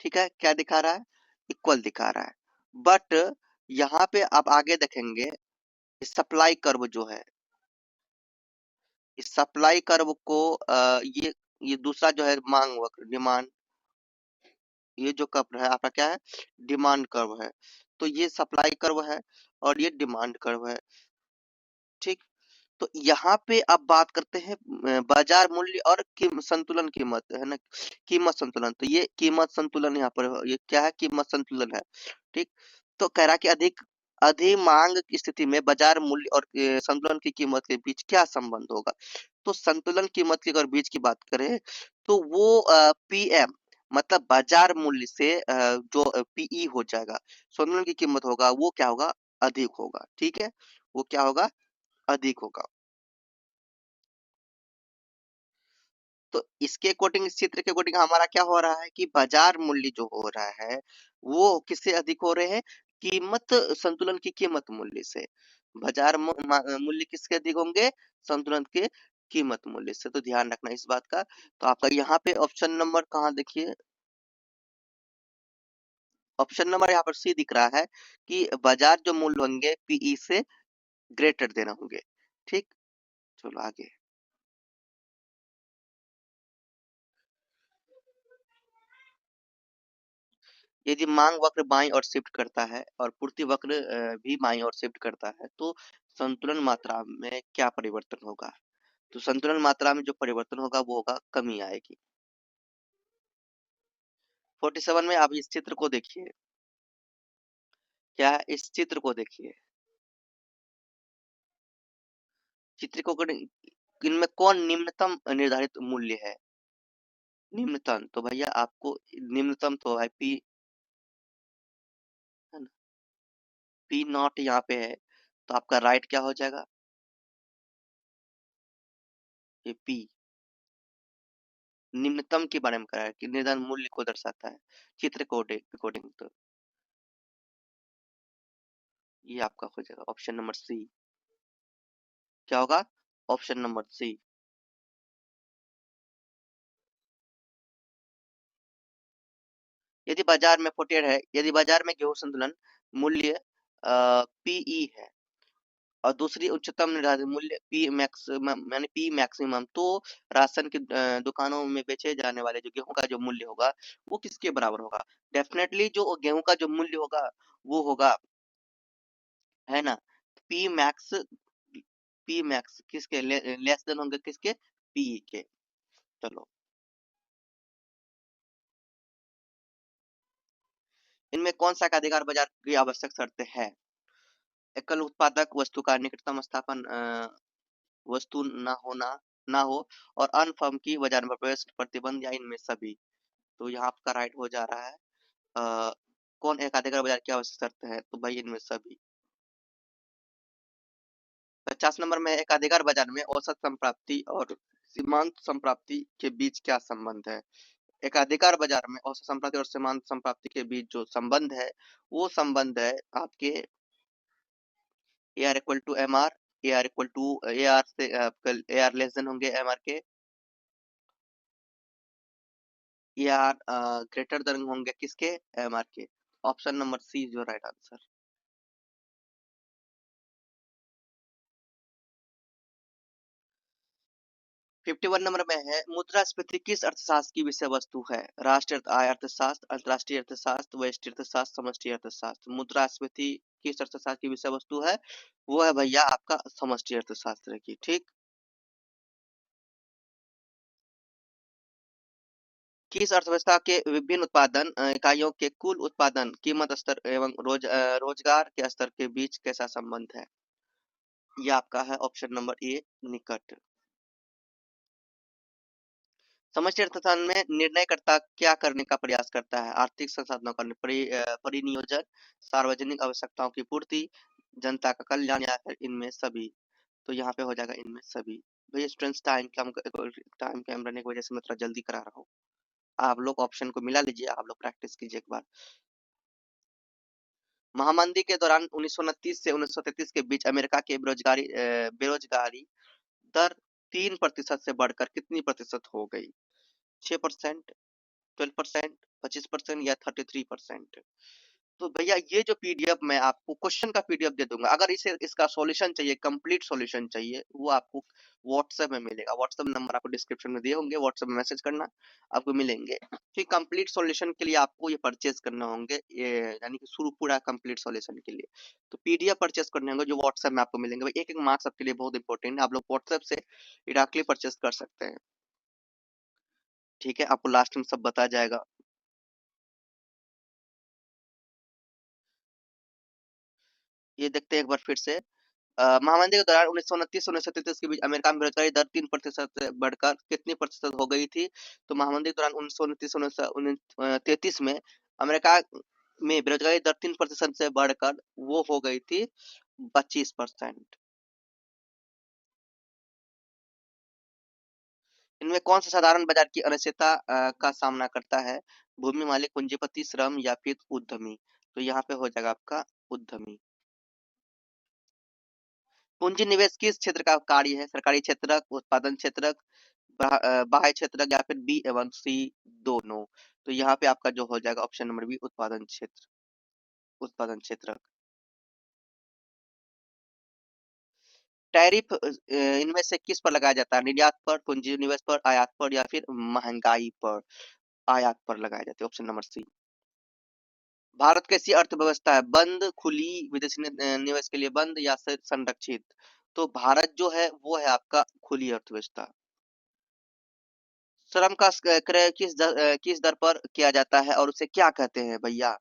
ठीक है। क्या दिखा रहा है, इक्वल दिखा रहा है। बट यहाँ पे आप आगे देखेंगे, सप्लाई कर्व जो है, इस सप्लाई कर्व को ये दूसरा जो है मांग वक्र, डिमांड, ये जो कर्व है आपका क्या है, डिमांड कर्व है। तो ये सप्लाई कर्व है और ये डिमांड कर्व है, ठीक। तो यहाँ पे अब बात करते हैं बाजार मूल्य और संतुलन कीमत, है ना, कीमत संतुलन। तो ये कीमत संतुलन यहाँ पर ये क्या है, कीमत संतुलन है, ठीक। तो कह रहा कि अधिक अधिमांग की स्थिति में बाजार मूल्य और संतुलन की कीमत के बीच क्या संबंध होगा? तो संतुलन कीमत की अगर बीच की बात करें तो वो पीएम मतलब बाजार मूल्य से जो पीई हो जाएगा, संतुलन की कीमत होगा वो क्या होगा? अधिक होगा। ठीक है? वो क्या होगा? अधिक होगा। तो इसके अकॉर्डिंग, इस चित्र के अकॉर्डिंग हमारा क्या हो रहा है कि बाजार मूल्य जो हो रहा है वो किससे अधिक हो रहे हैं? कीमत संतुलन की कीमत मूल्य से। बाजार मूल्य किसके अधिक होंगे? संतुलन के कीमत मूल्य से। तो ध्यान रखना इस बात का। तो आपका यहाँ पे ऑप्शन नंबर कहाँ देखिए, ऑप्शन नंबर यहाँ पर सी दिख रहा है कि बाजार जो मूल्य होंगे पीई से ग्रेटर देना होंगे। ठीक, चलो आगे। यदि मांग वक्र बाईं ओर शिफ्ट करता है और पूर्ति वक्र भी बाईं ओर शिफ्ट करता है तो संतुलन मात्रा में क्या परिवर्तन होगा? तो संतुलन मात्रा में जो परिवर्तन होगा वो होगा कमी आएगी। 47 में आप इस चित्र को देखिए। क्या है? इस चित्र को देखिए। चित्र को इनमें कौन निम्नतम निर्धारित मूल्य है? निम्नतम तो भैया आपको निम्नतम तो है पी, है ना? पी नॉट यहाँ पे है तो आपका राइट क्या हो जाएगा? ये पी निम्नतम के बारे में करा है कि निर्धारित मूल्य को दर्शाता है चित्र को अकॉर्डिंग। तो ये आपका हो जाएगा ऑप्शन नंबर सी। क्या होगा? Option number C. यदि बाजार में 48 है, यदि बाजार में गेहूं संतुलन मूल्य पीई है और दूसरी उच्चतम निर्धारित मूल्य पी मैक्सिमम यानी पी मैक्सिमम, तो राशन की दुकानों में बेचे जाने वाले जो गेहूं का जो मूल्य होगा वो किसके बराबर होगा? डेफिनेटली जो गेहूं का जो मूल्य होगा वो होगा, है ना, पी मैक्स। पी मैक्स किसके लेस देन होंगे? किसके? पीई के। चलो, इनमें कौन सा एकाधिकार बाजार की आवश्यक शर्त है? एकल उत्पादक वस्तु का निकटतम स्थापन वस्तु ना हो और अन्य फर्म की बाजार में प्रवेश प्रतिबंध या इनमें सभी। तो यहाँ आपका राइट हो जा रहा है। अ, कौन एकाधिकार बाजार की आवश्यक शर्त है? तो भाई इनमें सभी। 50 नंबर में एकाधिकार बाजार में औसत संप्राप्ति और सीमांत संप्राप्ति के बीच क्या संबंध है? एकाधिकार बाजार में औसत संप्राप्ति और सीमांत संप्राप्ति के बीच जो संबंध है वो संबंध है आपके A R equal to M R. A R equal to A R से ए आर लेस देन होंगे एम आर के, ए आर ग्रेटर देन होंगे किसके? एम आर के। Option number C is your right answer. 51 नंबर में है मुद्रास्फीति किस अर्थशास्त्र की विषय वस्तु है? राष्ट्रीय आय अर्थशास्त्र, अंतरराष्ट्रीय अर्थशास्त्र, वैश्विक अर्थशास्त्र, समष्टि अर्थशास्त्र। मुद्रास्फीति किस अर्थशास्त्र की विषय वस्तु है? वो है भैया आपका समष्टि अर्थशास्त्र की। ठीक, किस अर्थव्यवस्था के विभिन्न उत्पादन इकाइयों के कुल उत्पादन कीमत स्तर एवं रोजगार के स्तर के बीच कैसा संबंध है? ये आपका है ऑप्शन नंबर ए, निकट। समष्टि अर्थशास्त्र में निर्णयकर्ता क्या करने का प्रयास करता है? आर्थिक संसाधनों का परिनियोजन, सार्वजनिक आवश्यकताओं की पूर्ति, जनता का कल्याण या फिर इनमें सभी। तो यहाँ पे हो जाएगा इनमें सभी। भैया स्टूडेंट्स टाइम कम रहने की वजह से मैं थोड़ा जल्दी करा रहा हूँ। आप लोग ऑप्शन को मिला लीजिए, आप लोग प्रैक्टिस कीजिए एक बार। महामंदी के दौरान 1929 से 1933 के बीच अमेरिका की बेरोजगारी दर 3% से बढ़कर कितनी प्रतिशत हो गई? 6%, 12%, 25% या 33%? तो भैया ये जो पीडीएफ मैं आपको क्वेश्चन का पीडीएफ दे दूंगा, अगर इसे इसका सॉल्यूशन चाहिए, कंप्लीट सॉल्यूशन चाहिए, वो आपको व्हाट्सएप में मिलेगा। व्हाट्सएप नंबर आपको डिस्क्रिप्शन में दिए होंगे, व्हाट्सएप में मैसेज करना, आपको मिलेंगे। फिर कंप्लीट सॉल्यूशन के लिए आपको ये परचेज करना होंगे, ये यानी कि शुरू पूरा कंप्लीट सॉल्यूशन के लिए तो पीडीएफ परचेज करने होंगे जो व्हाट्सएप में आपको मिलेंगे। भाई एक एक मार्क्स आपके लिए बहुत इंपॉर्टेंट है, आप लोग व्हाट्सएप से डायरेक्टली परचेज कर सकते हैं। ठीक है, आपको लास्ट में सब बताया जाएगा। ये देखते हैं एक बार फिर से। महामंदी के दौरान 1929 से 1933 के बीच अमेरिका में बेरोजगारी दर 3% से बढ़कर कितनी प्रतिशत हो गई थी? तो महामंदी के दौरान 1933 में अमेरिका में बेरोजगारी दर 3% से बढ़कर वो हो गई थी 25%। इनमें कौन सा साधारण बाजार की अनिश्चितता का सामना करता है? भूमि मालिक, पूंजीपति, श्रम या फिर उद्यमी? तो यहाँ पे हो जाएगा आपका उद्यमी। पूंजी निवेश किस क्षेत्र का कार्य है? सरकारी क्षेत्रक, उत्पादन क्षेत्रक, बाह्य क्षेत्रक या फिर बी एवं सी दोनों? तो यहाँ पे आपका जो हो जाएगा ऑप्शन नंबर बी उत्पादन क्षेत्र, उत्पादन क्षेत्रक। टैरिफ इनमें से किस पर लगाया जाता है? निर्यात पर, पूंजी निवेश पर, आयात पर या फिर महंगाई पर? आयात पर लगाए जाते हैं, ऑप्शन नंबर सी। भारत कैसी अर्थव्यवस्था है? बंद, खुली, विदेशी निवेश के लिए बंद या संरक्षित? तो भारत जो है वो है आपका खुली अर्थव्यवस्था। श्रम का क्रय किस दर पर किया जाता है और उसे क्या कहते हैं भैया?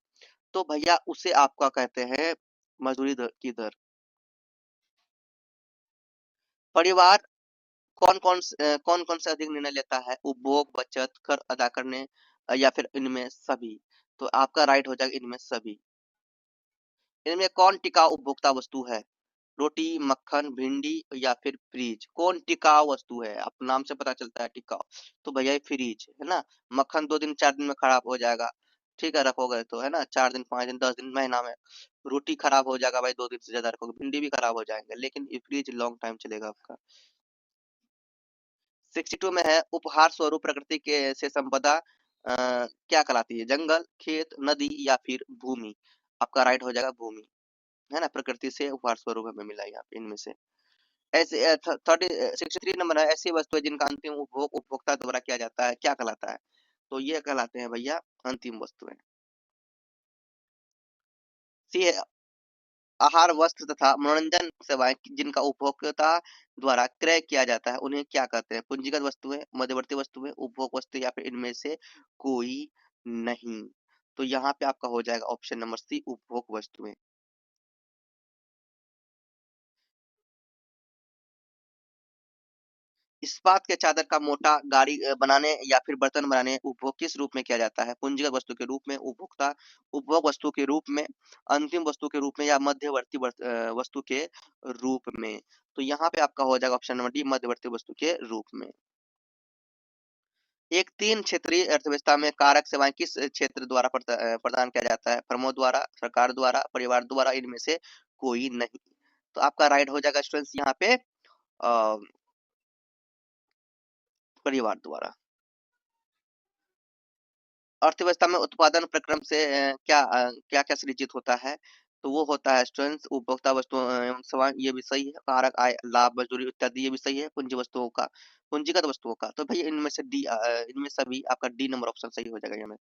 तो भैया उसे आपका कहते हैं मजदूरी दर की दर। परिवार कौन कौन से अधिक निर्णय लेता है? उपभोग, बचत, कर अदा करने या फिर इनमें सभी? तो आपका राइट हो जाएगा इनमें सभी। इनमें कौन टिकाऊ उपभोक्ता वस्तु है? रोटी, मक्खन, भिंडी या फिर फ्रिज? कौन टिकाऊ वस्तु है? आप नाम से पता चलता है टिकाऊ। तो भैया ये फ्रिज है ना। मक्खन 2 दिन 4 दिन में खराब हो जाएगा, ठीक है, रखोगे तो, है ना, 4 दिन 5 दिन 10 दिन महीना में। रोटी खराब हो जाएगा भाई, 2 दिन से ज्यादा रखोगे, भिंडी भी खराब हो जाएंगे, लेकिन ये फ्रिज लॉन्ग टाइम चलेगा आपका। 62 में है उपहार स्वरूप प्रकृति के से संपदा क्या कहलाती है? जंगल, खेत, नदी या फिर भूमि? आपका राइट हो जाएगा भूमि, है ना। प्रकृति से उपहार स्वरूप हमें मिला यहाँ पे इनमें से। ऐसे 63 नंबर है, ऐसी वस्तुएं जिनका अंतिम उपभोग उपभोक्ता द्वारा किया जाता है क्या कहलाता है? तो ये कहलाते हैं भैया अंतिम वस्तुएं। सी है आहार, वस्त्र तथा मनोरंजन सेवाएं जिनका उपभोक्ता द्वारा क्रय किया जाता है उन्हें क्या कहते हैं? पूंजीगत वस्तुएं, मध्यवर्ती वस्तुएं, उपभोग वस्तु या फिर इनमें से कोई नहीं? तो यहाँ पे आपका हो जाएगा ऑप्शन नंबर सी उपभोग वस्तुएं। इस्पात के चादर का मोटा गाड़ी बनाने या फिर बर्तन बनाने उपभोग किस रूप में किया जाता है? पूंजीगत वस्तु के रूप में, उपभोक्ता उपभोग वस्तु के रूप में, अंतिम वस्तु के रूप में या मध्यवर्ती वस्तु के रूप में? तो यहाँ पे आपका हो जाएगा ऑप्शन नंबर डी मध्यवर्ती वस्तु के रूप में। एक 3 क्षेत्रीय अर्थव्यवस्था में कारक सेवाएं किस क्षेत्र द्वारा प्रदान किया जाता है? प्रमोद द्वारा, सरकार द्वारा, परिवार द्वारा, इनमें से कोई नहीं? तो आपका राइट हो जाएगा स्टूडेंट्स यहाँ पे परिवार द्वारा। अर्थव्यवस्था में उत्पादन प्रक्रम से क्या-क्या सृजित होता है? तो वो होता है स्टूडेंट्स उपभोक्ता वस्तुओं एवं सेवाएँ, ये भी सही है। कारक आय, लाभ, मजदूरी इत्यादि, ये भी सही है। पूंजी वस्तुओं का पूंजीगत वस्तुओं का तो भैया इनमें से इनमें सभी आपका डी नंबर ऑप्शन सही हो जाएगा यहाँ में।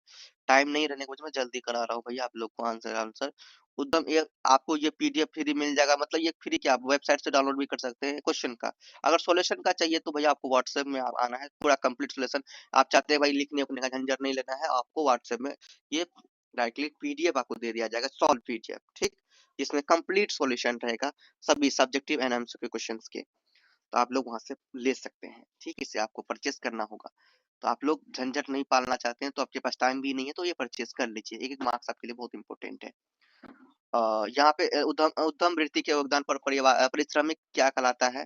टाइम नहीं रहने की वजह से मैं जल्दी करा रहा हूँ भैया आप लोग को आंसर आंसर। उद्यम ये आपको ये पीडीएफ फ्री मिल जाएगा, मतलब ये फ्री क्या, आप वेबसाइट से डाउनलोड भी कर सकते हैं क्वेश्चन का। अगर सॉल्यूशन का चाहिए तो भैया आपको व्हाट्सएप में आना है, पूरा कंप्लीट सॉल्यूशन। आप चाहते हैं भाई लिखने उखने का झंझट नहीं लेना है, आपको व्हाट्सएप में ये डायरेक्टली पीडीएफ आपको दे दिया जाएगा, सॉल्व पीडीएफ, ठीक, जिसमें कंप्लीट सॉल्यूशन रहेगा सभी सब्जेक्टिव एंड एमसीक्यू क्वेश्चंस के। तो आप लोग वहां से ले सकते हैं, ठीक, इसे आपको परचेस करना होगा। तो आप लोग झंझट नहीं पालना चाहते हैं तो आपके पास टाइम भी नहीं है तो ये परचेस कर लीजिए, एक एक मार्क्स आपके लिए बहुत इंपॉर्टेंट है। यहाँ पे उद्यम उद्यम वृत्ति के योगदान पर पारिश्रमिक क्या कहलाता है?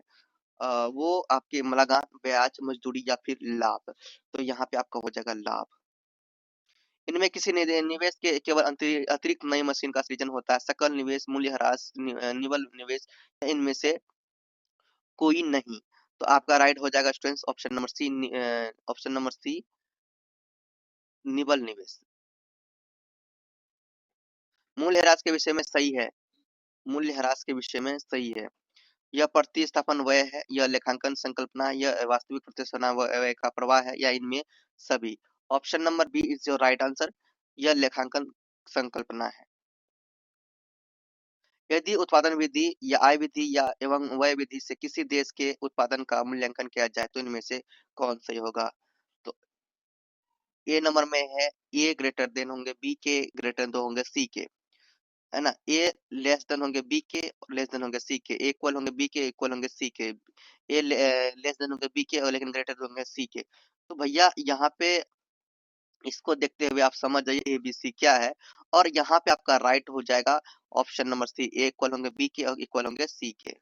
वो आपके लगान, ब्याज, मजदूरी या फिर लाभ? तो यहाँ पे आपका हो जाएगा लाभ। इनमें किसी निवेश के केवल अतिरिक्त नई मशीन का सृजन होता है? सकल निवेश, मूल्यह्रास, निवल निवेश या इनमें से कोई नहीं? तो आपका राइट हो जाएगा students option number C, option number C निवल निवेश। मूल्यह्रास के विषय में सही है, मूल्यह्रास के विषय में सही है। यह प्रतिस्थापन व्यय है, यह लेखांकन संकल्पना, यह वास्तविक प्रतिस्थापन व्यय का प्रवाह है या इनमें सभी? Option number B is your right answer, यह लेखांकन संकल्पना है। यदि उत्पादन विधि या आय विधि या एवं व्यय विधि से किसी देश के उत्पादन का मूल्यांकन किया जाए तो इनमें से कौन सही होगा? तो ए नंबर में है, ए ग्रेटर देन होंगे, बी के ग्रेटर देन होंगे, सी के। है ना। ए लेस देन होंगे बी के, लेस देन होंगे सी के, इक्वल होंगे बी के, इक्वल होंगे सी के, ए लेस देन होंगे बी के और लेकिन ग्रेटर होंगे सी के। तो भैया यहाँ पे इसको देखते हुए आप समझ जाइए ए बी सी क्या है, और यहाँ पे आपका राइट हो जाएगा ऑप्शन नंबर सी, ए इक्वल होंगे बी के और इक्वल होंगे सी के।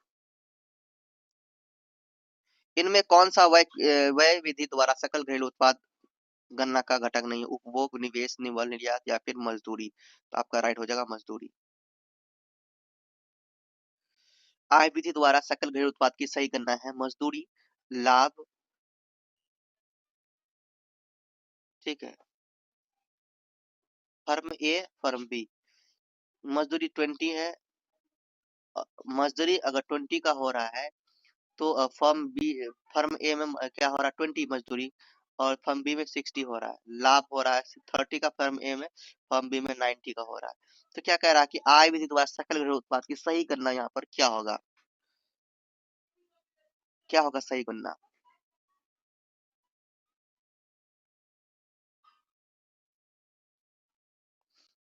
इनमें कौन सा व्यय विधि द्वारा सकल घरेलू उत्पाद गन्ना का घटक नहीं है? उपभोग, निवेश, निवल, निर्यात या फिर मजदूरी? तो आपका राइट हो जाएगा मजदूरी। आय विधि द्वारा सकल घरेलू उत्पाद की सही गणना है मजदूरी, लाभ, ठीक है, फर्म ए, फर्म बी। मजदूरी 20 है। मजदूरी अगर 20 का हो रहा है तो फर्म बी, फर्म ए में क्या हो रहा है 20 मजदूरी, और फर्म बी में 60 हो रहा है। लाभ हो रहा है 30 का फर्म ए में, फर्म बी में 90 का हो रहा है। तो क्या कह रहा है कि आय विधि द्वारा सकल घरेलू उत्पाद की सही गणना यहाँ पर क्या होगा? क्या होगा सही गणना?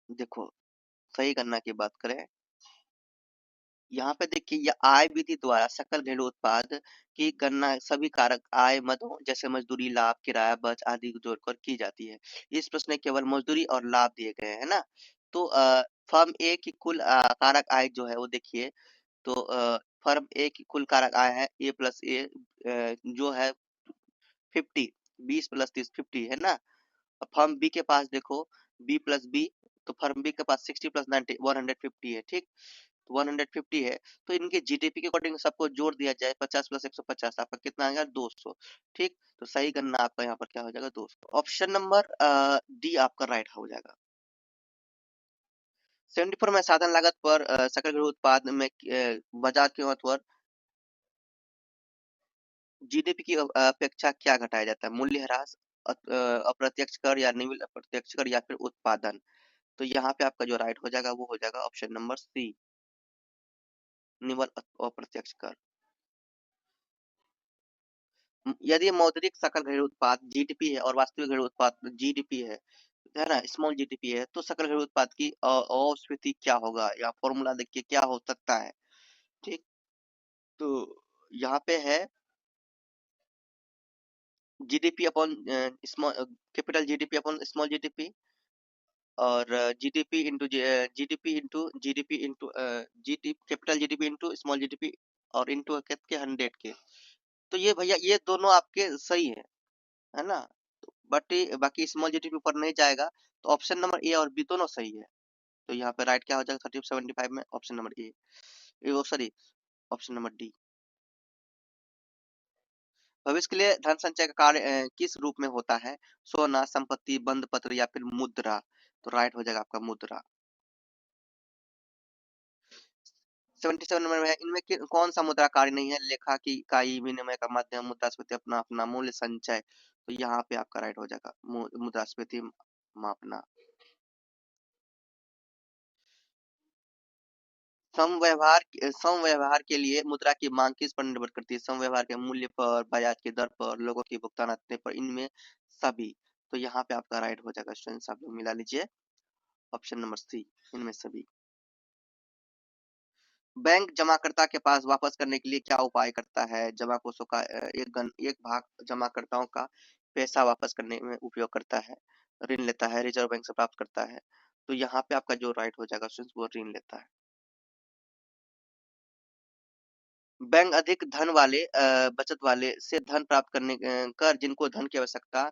देखो, सही गणना की बात करें, यहाँ पे देखिए ये आय विधि द्वारा सकल घरेलू उत्पाद की गणना सभी कारक आय मदों जैसे मजदूरी, लाभ, किराया, बच आदि को जोड़कर की जाती है। इस प्रश्न में केवल मजदूरी और लाभ दिए गए हैं ना। तो फर्म ए की कुल कारक आय जो है वो देखिए, तो फर्म ए की कुल कारक आय है ए प्लस ए, जो है 50, 20 प्लस 30 50 है ना। फर्म बी के पास देखो बी प्लस बी, तो फर्म बी के पास 60 प्लस 90 150 है, ठीक। 150 है, तो इनके जीडीपी के अकॉर्डिंग सबको जोड़ दिया जाए 50 प्लस 150 आपका कितना आएगा 200, ठीक। तो सही गणना आपका यहाँ पर क्या हो जाएगा 200। ऑप्शन नंबर डी आपका राइट हो जाएगा। 74 में साधन लागत पर सकल घरेलू उत्पाद में बाजार कीमत पर जीडीपी की अपेक्षा क्या घटाया जाता है? मूल्यह्रास, अप्रत्यक्ष कर या निविल अप्रत्यक्ष कर या फिर उत्पादन? तो यहाँ पे आपका जो राइट हो जाएगा वो हो जाएगा ऑप्शन नंबर सी, निवल अप्रत्यक्ष कर। यदि मौद्रिक सकल घरेलू उत्पाद जीडीपी है और वास्तविक घरेलू उत्पाद जीडीपी है ना, स्मॉल जीडीपी है, तो सकल घरेलू उत्पाद की अस्फीति क्या होगा, या फॉर्मूला देखिए क्या हो सकता है, ठीक। तो यहाँ पे है GDP upon small capital GDP upon small GDP, और GDP into GDP into GDP into GD capital GDP into small GDP, और इंटू के 100 के। तो ये भैया ये दोनों आपके सही है ना। तो बट बाकी स्मॉल जीडीपी ऊपर नहीं जाएगा, तो ऑप्शन नंबर ए और बी दोनों सही है। तो यहाँ पे राइट क्या हो जाएगा 3075 में ऑप्शन नंबर ए, वो सॉरी ऑप्शन नंबर डी। भविष्य के लिए धन संचय का कार्य किस रूप में होता है? सोना, संपत्ति, बंद पत्र या फिर मुद्रा? तो राइट हो जाएगा आपका मुद्रा। 77 नंबर में है, इनमें कौन सा मुद्रा कार्य नहीं है? लेखा की इकाई, विनिमय का माध्यम, मुद्रास्फीति, अपना अपना मूल्य संचय? तो यहाँ पे आपका राइट हो जाएगा मुद्रास्फीति मापना। समव्यवहार के लिए मुद्रा की मांग किस पर निर्भर करती है? समव्यवहार के मूल्य पर, ब्याज की दर पर, लोगों की भुगतान पर, इनमें सभी? तो यहाँ पे आपका राइट हो जाएगा स्टूडेंट्स, आप लोग मिला लीजिए ऑप्शन नंबर सी, इनमें सभी। बैंक जमाकर्ता के पास वापस करने के लिए क्या उपाय करता है? जमा कोषों का एक भाग जमाकर्ताओं का पैसा वापस करने में उपयोग करता है, ऋण लेता है, रिजर्व बैंक से प्राप्त करता है? तो यहाँ पे आपका जो राइट हो जाएगा स्टूडेंट्स वो ऋण लेता है। बैंक अधिक धन वाले बचत वाले से धन प्राप्त करने कर जिनको धन की आवश्यकता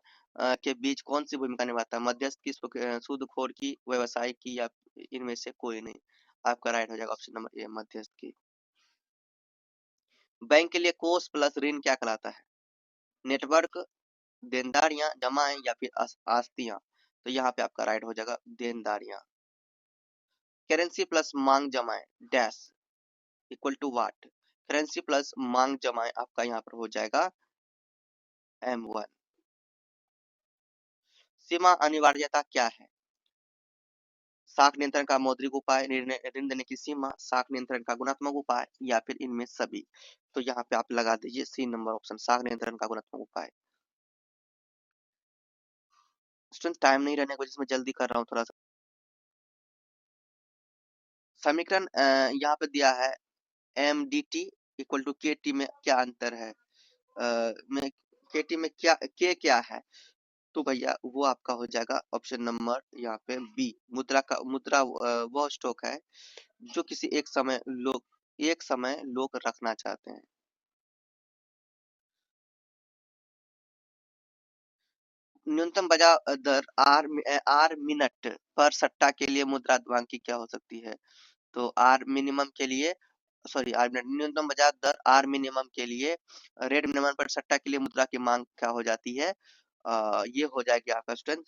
के बीच कौन सी भूमिका निभाता है? मध्यस्थ की, सूदखोर की, व्यवसाय की, या इनमें से कोई नहीं? आपका राइट हो जाएगा ऑप्शन नंबर ए, मध्यस्थ की। बैंक के लिए कोष प्लस ऋण क्या कहलाता है? नेटवर्क, देनदारियां, जमाएं या फिर आस्तियां? तो यहाँ पे आपका राइट हो जाएगा देनदारियां। करेंसी प्लस मांग जमाएं dash equal to what? Currency plus मांग जमाएं आपका यहाँ पर हो जाएगा M1। सीमा अनिवार्यता क्या है? साख नियंत्रण का मौद्रिक उपाय, निर्णय ऋण देने की सीमा, साख नियंत्रण का गुणात्मक उपाय, या फिर इनमें सभी? तो यहाँ पे आप लगा दीजिए सी नंबर ऑप्शन, साख नियंत्रण का गुणात्मक उपाय। स्टूडेंट टाइम नहीं रहने की वजह से मैं जल्दी कर रहा हूँ थोड़ा सा। समीकरण यहाँ पे दिया है mdt इक्वल टू kt में क्या अंतर है, में kt में क्या k क्या है, तो भैया वो आपका हो जाएगा ऑप्शन नंबर यहाँ पे बी। मुद्रा वह स्टॉक है जो किसी एक समय लोग रखना चाहते हैं। न्यूनतम बाजार दर आर मिनट पर सट्टा के लिए मुद्रा मांग की क्या हो सकती है, तो आर मिनिमम के लिए, सॉरी आर मिनट, न्यूनतम बाजार दर आर मिनिमम के लिए रेट मिनिमम पर सट्टा के लिए मुद्रा की मांग क्या हो जाती है, ये हो जाएगी आपका स्टूडेंट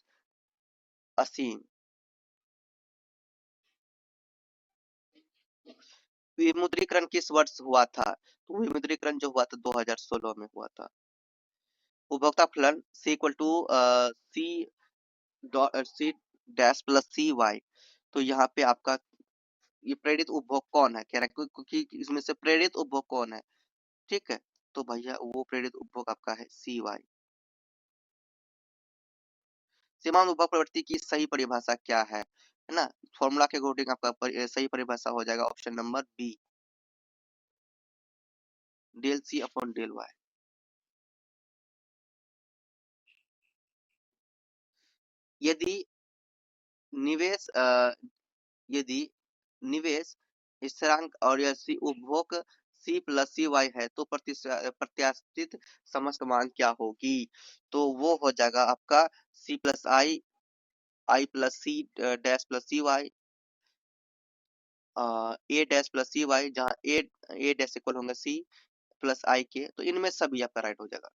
असीम। विमुद्रीकरण किस वर्ष हुआ था, तो विमुद्रीकरण जो हुआ था 2016 में हुआ था। उपभोक्ता फलन C equal to C C dash plus C Y, तो यहाँ पे आपका ये प्रेरित उपभोग कौन है, कह रहा है क्योंकि इसमें से प्रेरित उपभोग कौन है, ठीक है, तो भैया वो प्रेरित उपभोग आपका है सी वाई। सीमांत उपभोग प्रवृत्ति की सही परिभाषा क्या है ना, फॉर्मूला के अकॉर्डिंग आपका सही परिभाषा हो जाएगा option number B, del C upon del Y. यदि निवेश यदि निवेश स्थिरांक और यदि उपभोग सी प्लस सी वाई है तो प्रत्याशित समस्त मांग क्या होगी, तो वो हो जाएगा आपका सी प्लस आई प्लस सी डैश प्लस सी वाई, ए डैश प्लस सी वाई, जहाँ ए डैश इक्वल होंगे सी प्लस आई के, तो इनमें सभी आपका राइट हो जाएगा।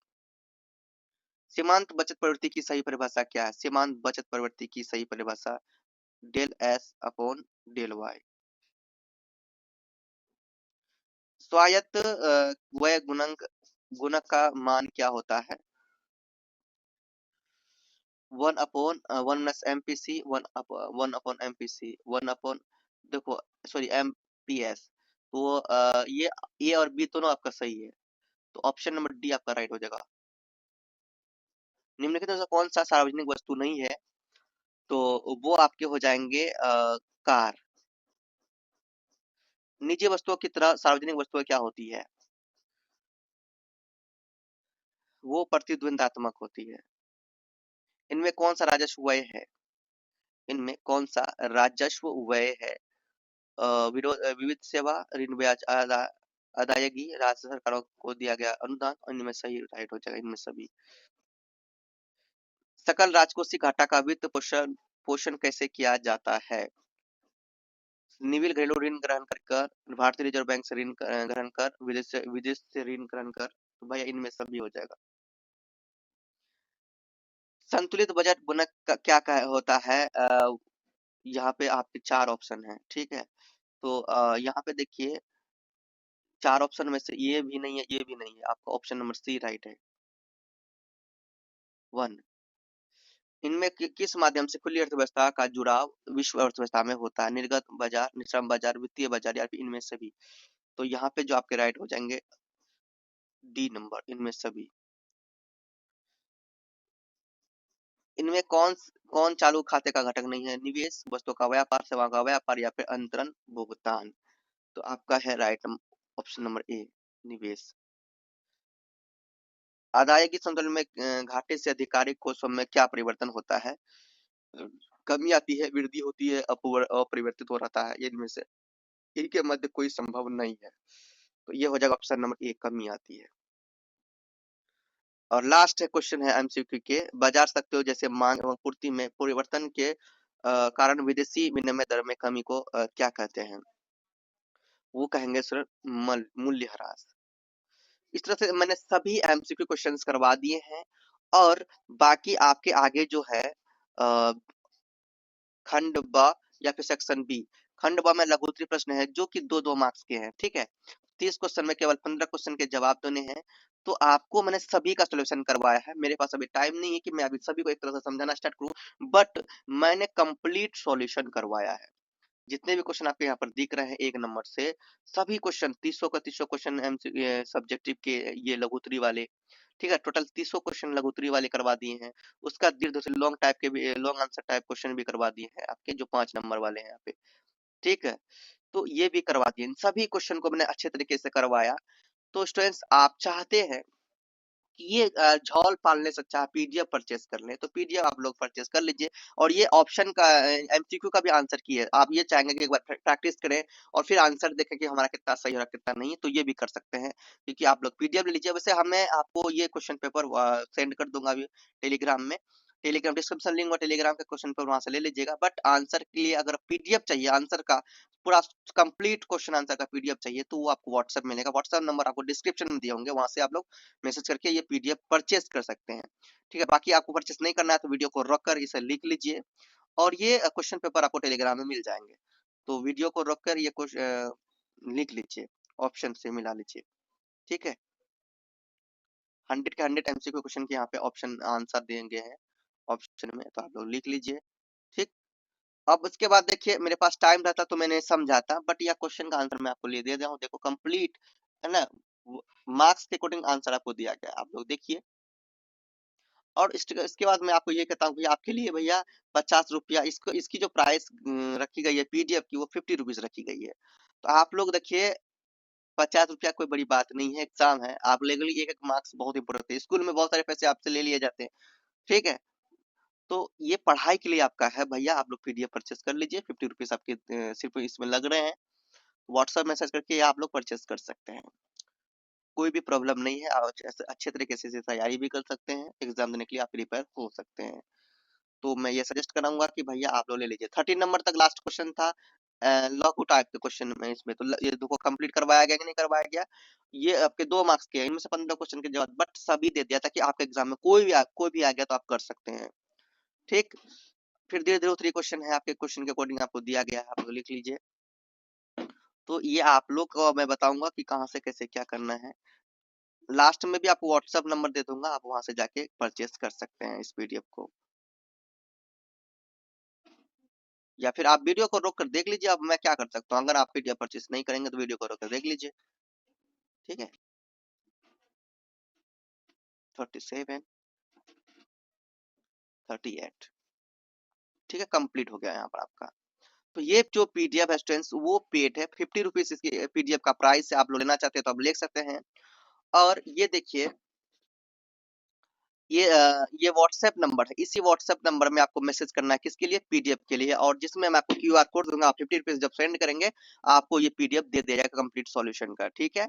सीमांत बचत प्रवृत्ति की सही परिभाषा क्या है, सीमांत बचत प्रवृत्ति की सही परिभाषा del S upon del Y. स्वायत्त व्यय गुणक का मान क्या होता है, 1/1 वन अपॉन एमपीसी 1 अपॉन, देखो सॉरी एमपीएस, तो ये ए और बी दोनों आपका सही है, तो ऑप्शन नंबर डी आपका राइट हो जाएगा। निम्नलिखित में से कौन सा सार्वजनिक वस्तु नहीं है, तो वो आपके हो जाएंगे कार। निजी वस्तुओं की तरह सार्वजनिक वस्तुएं क्या होती है, वो प्रतिद्वंदात्मक होती है। इनमें कौन सा राजस्व व्यय है, इनमें कौन सा राजस्व व्यय है, विविध सेवा, ऋण ब्याज अदायगी, राज्य सरकारों को दिया गया अनुदान, इनमें सही राइट हो जाएगा इनमें सभी। सकल राजकोषीय घाटा का वित्त पोषण पोषण कैसे किया जाता है, निविल घरेलू ऋण ग्रहण कर, भारतीय रिजर्व बैंक से ऋण ग्रहण कर, विदेश से ऋण ग्रहण कर, तो भैया इनमें सभी हो जाएगा। संतुलित बजट गुणक क्या होता है, यहाँ पे आपके चार ऑप्शन है, ठीक है, तो यहाँ पे देखिए चार ऑप्शन में से ये भी नहीं है ये भी नहीं है, आपका ऑप्शन नंबर सी राइट है 1। इनमें किस माध्यम से खुली अर्थव्यवस्था का जुड़ाव विश्व अर्थव्यवस्था में होता है, निर्गत बाजार, श्रम बाजार, वित्तीय बाजार, या फिर इनमें सभी, तो यहाँ पे जो आपके राइट हो जाएंगे डी नंबर, इनमें सभी। इनमें कौन चालू खाते का घटक नहीं है, निवेश, वस्तु का व्यापार, सेवा का व्यापार, या फिर अंतरण भुगतान, तो आपका है राइट ऑप्शन नंबर ए निवेश। अदायगी संतुलन में घाटे से आधिकारिक कोषों में क्या परिवर्तन होता है, कमी आती है, वृद्धि होती है, अपरिवर्तित हो रहता है, इनमें से इनके मध्य कोई संभव नहीं है, तो ये हो जाएगा ऑप्शन नंबर ए कमी आती है। और लास्ट क्वेश्चन है एमसीक्यू के, बाजार शक्तियों जैसे मांग एवं पूर्ति में परिवर्तन के कारण विदेशी विनिमय दर में कमी को क्या कहते हैं, वो कहेंगे सर मूल्य ह्रास। इस तरह से मैंने सभी एमसीक्यू क्वेश्चंस करवा दिए हैं, और बाकी आपके आगे जो है खंड ब या फिर सेक्शन बी, खंड ब में लघु उत्तरीय प्रश्न है जो कि 2-2 मार्क्स के हैं, ठीक है, 30 क्वेश्चन में केवल 15 क्वेश्चन के जवाब देने हैं, तो आपको मैंने सभी का सॉल्यूशन करवाया है, मेरे पास अभी टाइम नहीं है कि मैं अभी सभी को एक तरह से समझाना स्टार्ट करूं, बट मैंने कंप्लीट सॉल्यूशन करवाया है। जितने भी क्वेश्चन आपके यहाँ पर दिख रहे हैं एक नंबर से, सभी क्वेश्चन 300 का 300 क्वेश्चन सब्जेक्टिव के ये लघुत्तरी वाले, ठीक है, टोटल 300 क्वेश्चन लघुत्तरी वाले करवा दिए हैं, उसका दीर्घ से लॉन्ग टाइप के भी लॉन्ग आंसर टाइप क्वेश्चन भी करवा दिए हैं आपके जो 5 नंबर वाले हैं यहाँ पे, ठीक है। तो ये भी करवा दिए। इन सभी क्वेश्चन को मैंने अच्छे तरीके से करवाया। तो स्टूडेंट्स आप चाहते हैं कि ये झोल पालने से अच्छा पीडीएफ परचेज कर लें, तो पीडीएफ आप लोग परचेज कर लीजिए। और ये ऑप्शन का एमसीक्यू का भी आंसर की है। आप ये चाहेंगे कि एक बार प्रैक्टिस करें और फिर आंसर देखें कि हमारा कितना सही हो रहा है कितना नहीं, तो ये भी कर सकते हैं, क्योंकि आप लोग पीडीएफ ले लीजिए। वैसे हमें आपको ये क्वेश्चन पेपर सेंड कर दूंगा अभी टेलीग्राम में। टेलीग्राम डिस्क्रिप्शन लिंक और टेलीग्राम का क्वेश्चन पेपर वहां से ले लीजिएगा। बट आंसर के लिए अगर पीडीएफ चाहिए, आंसर का पूरा कंप्लीट क्वेश्चन आंसर का पीडीएफ चाहिए, तो वो आपको व्हाट्सएप मिलेगा। व्हाट्सएप नंबर आपको डिस्क्रिप्शन में दिए होंगे, वहां से आप लोग मैसेज करके ये पीडीएफ परचेज कर सकते हैं। ठीक है, बाकी आपको परचेज नहीं करना है तो वीडियो को रोक कर इसे लिख लीजिए और ये क्वेश्चन पेपर आपको टेलीग्राम में मिल जाएंगे। तो वीडियो को रोक कर ये लिख लीजिए, ऑप्शन से मिला लीजिए। ठीक है, 100 के 100 एमसीक्यू क्वेश्चन के यहाँ पे ऑप्शन आंसर देंगे हैं ऑप्शन में, तो आप लोग लिख लीजिए। ठीक, अब उसके बाद देखिए मेरे पास टाइम रहता तो मैंने समझाता, बट यह क्वेश्चन का आंसर मैं आपको ले दे रहा हूँ। देखो कंप्लीट है ना, मार्क्स के अकॉर्डिंग आंसर आपको दिया गया, आप लोग देखिए। और इसके बाद मैं आपको ये कहता हूँ कि आपके लिए भैया 50 रुपया इसको, इसकी जो प्राइस रखी गई है पीडीएफ की, वो 50 रुपीज रखी गई है। तो आप लोग देखिए 50 रुपया कोई बड़ी बात नहीं है, एग्जाम है, आप लेगली एक एक मार्क्स बहुत इंपोर्टेंट है। स्कूल में बहुत सारे पैसे आपसे ले लिए जाते हैं। ठीक है, तो ये पढ़ाई के लिए आपका है भैया, आप लोग पीडीएफ परचेस कर लीजिए। 50 रुपीज आपके सिर्फ इसमें लग रहे हैं। व्हाट्सएप मैसेज करके आप लोग परचेस कर सकते हैं, कोई भी प्रॉब्लम नहीं है। आप अच्छे तरीके से इसे तैयारी भी कर सकते हैं, एग्जाम देने के लिए आप प्रिपेयर हो सकते हैं। तो मैं ये सजेस्ट कराऊंगा कि भैया आप लोग ले लीजिए। 13 नंबर तक लास्ट क्वेश्चन था लॉकू टाइप के क्वेश्चन में, इसमें तो ये देखो कंप्लीट करवाया गया कि नहीं करवाया गया। ये आपके 2 मार्क्स के हैं, इनमें से 15 क्वेश्चन के जवाब बट सभी दे दिया था कि आपके एग्जाम में कोई भी आ गया तो आप कर सकते हैं। ठीक, फिर धीरे धीरे 3 क्वेश्चन है आपके, क्वेश्चन के अकॉर्डिंग आपको दिया गया है, आप लोग लिख लीजिए। तो ये आप लोग को मैं बताऊंगा कि कहाँ से कैसे क्या करना है। लास्ट में भी आपको व्हाट्सएप नंबर दे दूंगा, आप वहां से जाके परचेस कर सकते हैं इस पीडीएफ को, या फिर आप वीडियो को रोक कर देख लीजिए। अब मैं क्या कर सकता हूँ, अगर आप पीडीएफ परचेस नहीं करेंगे तो वीडियो को रोक कर देख लीजिए। ठीक है, 37 38, ठीक है, कंप्लीट हो गया यहाँ पर आपका। तो ये जो पीडीएफ है स्टूडेंट्स वो पेड है, 50 रुपीज इसकी पीडीएफ का प्राइस है। आप लोग लेना चाहते हैं तो आप ले सकते हैं। और ये देखिए ये व्हाट्सएप नंबर है, इसी व्हाट्सएप नंबर में आपको मैसेज करना है, किसके लिए, पीडीएफ के लिए। और जिसमें मैं आपको क्यूआर कोड दूंगा, आप 50 रुपीज जब सेंड करेंगे आपको ये पीडीएफ दे दिया जाएगा कंप्लीट सॉल्यूशन का। ठीक है,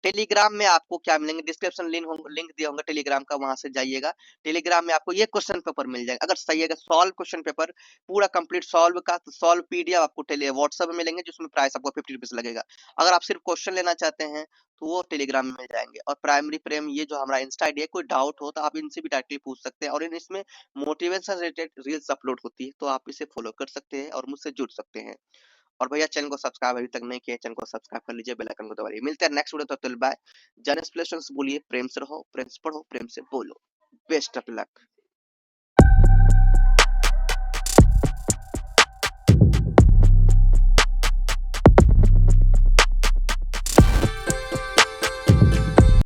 टेलीग्राम में आपको क्या मिलेंगे, डिस्क्रिप्शन लिंक दिया होगा टेलीग्राम का, वहां से जाइएगा। टेलीग्राम में आपको ये क्वेश्चन पेपर मिल जाएगा, अगर सही है सॉल्व क्वेश्चन पेपर पूरा कंप्लीट सॉल्व का, तो सॉल्व पीडीएफ आपको व्हाट्सएप में मिलेंगे, जिसमें प्राइस आपको 50 रुपीज लगेगा। अगर आप सिर्फ क्वेश्चन लेना चाहते हैं तो वो टेलीग्राम में मिल जाएंगे। और प्राइमरी प्रेम ये जो हमारा इंस्टा आईडी है, कोई डाउट हो तो आप इनसे भी डायरेक्टली पूछ सकते हैं। और इसमें मोटिवेशन रिलेटेड रील्स अपलोड होती है, तो आप इसे फॉलो कर सकते हैं और मुझसे जुड़ सकते हैं। और भैया चैनल को सब्सक्राइब अभी तक नहीं किया, चैनल को सब्सक्राइब कर लीजिए, बेल आइकन को दबाइए। मिलते हैं नेक्स्ट वीडियो, तब तक बाय। जनस प्लेसमेंट्स बोलिए, प्रेम से रहो, प्रेम से पढ़ो, प्रेम से बोलो। Best of luck.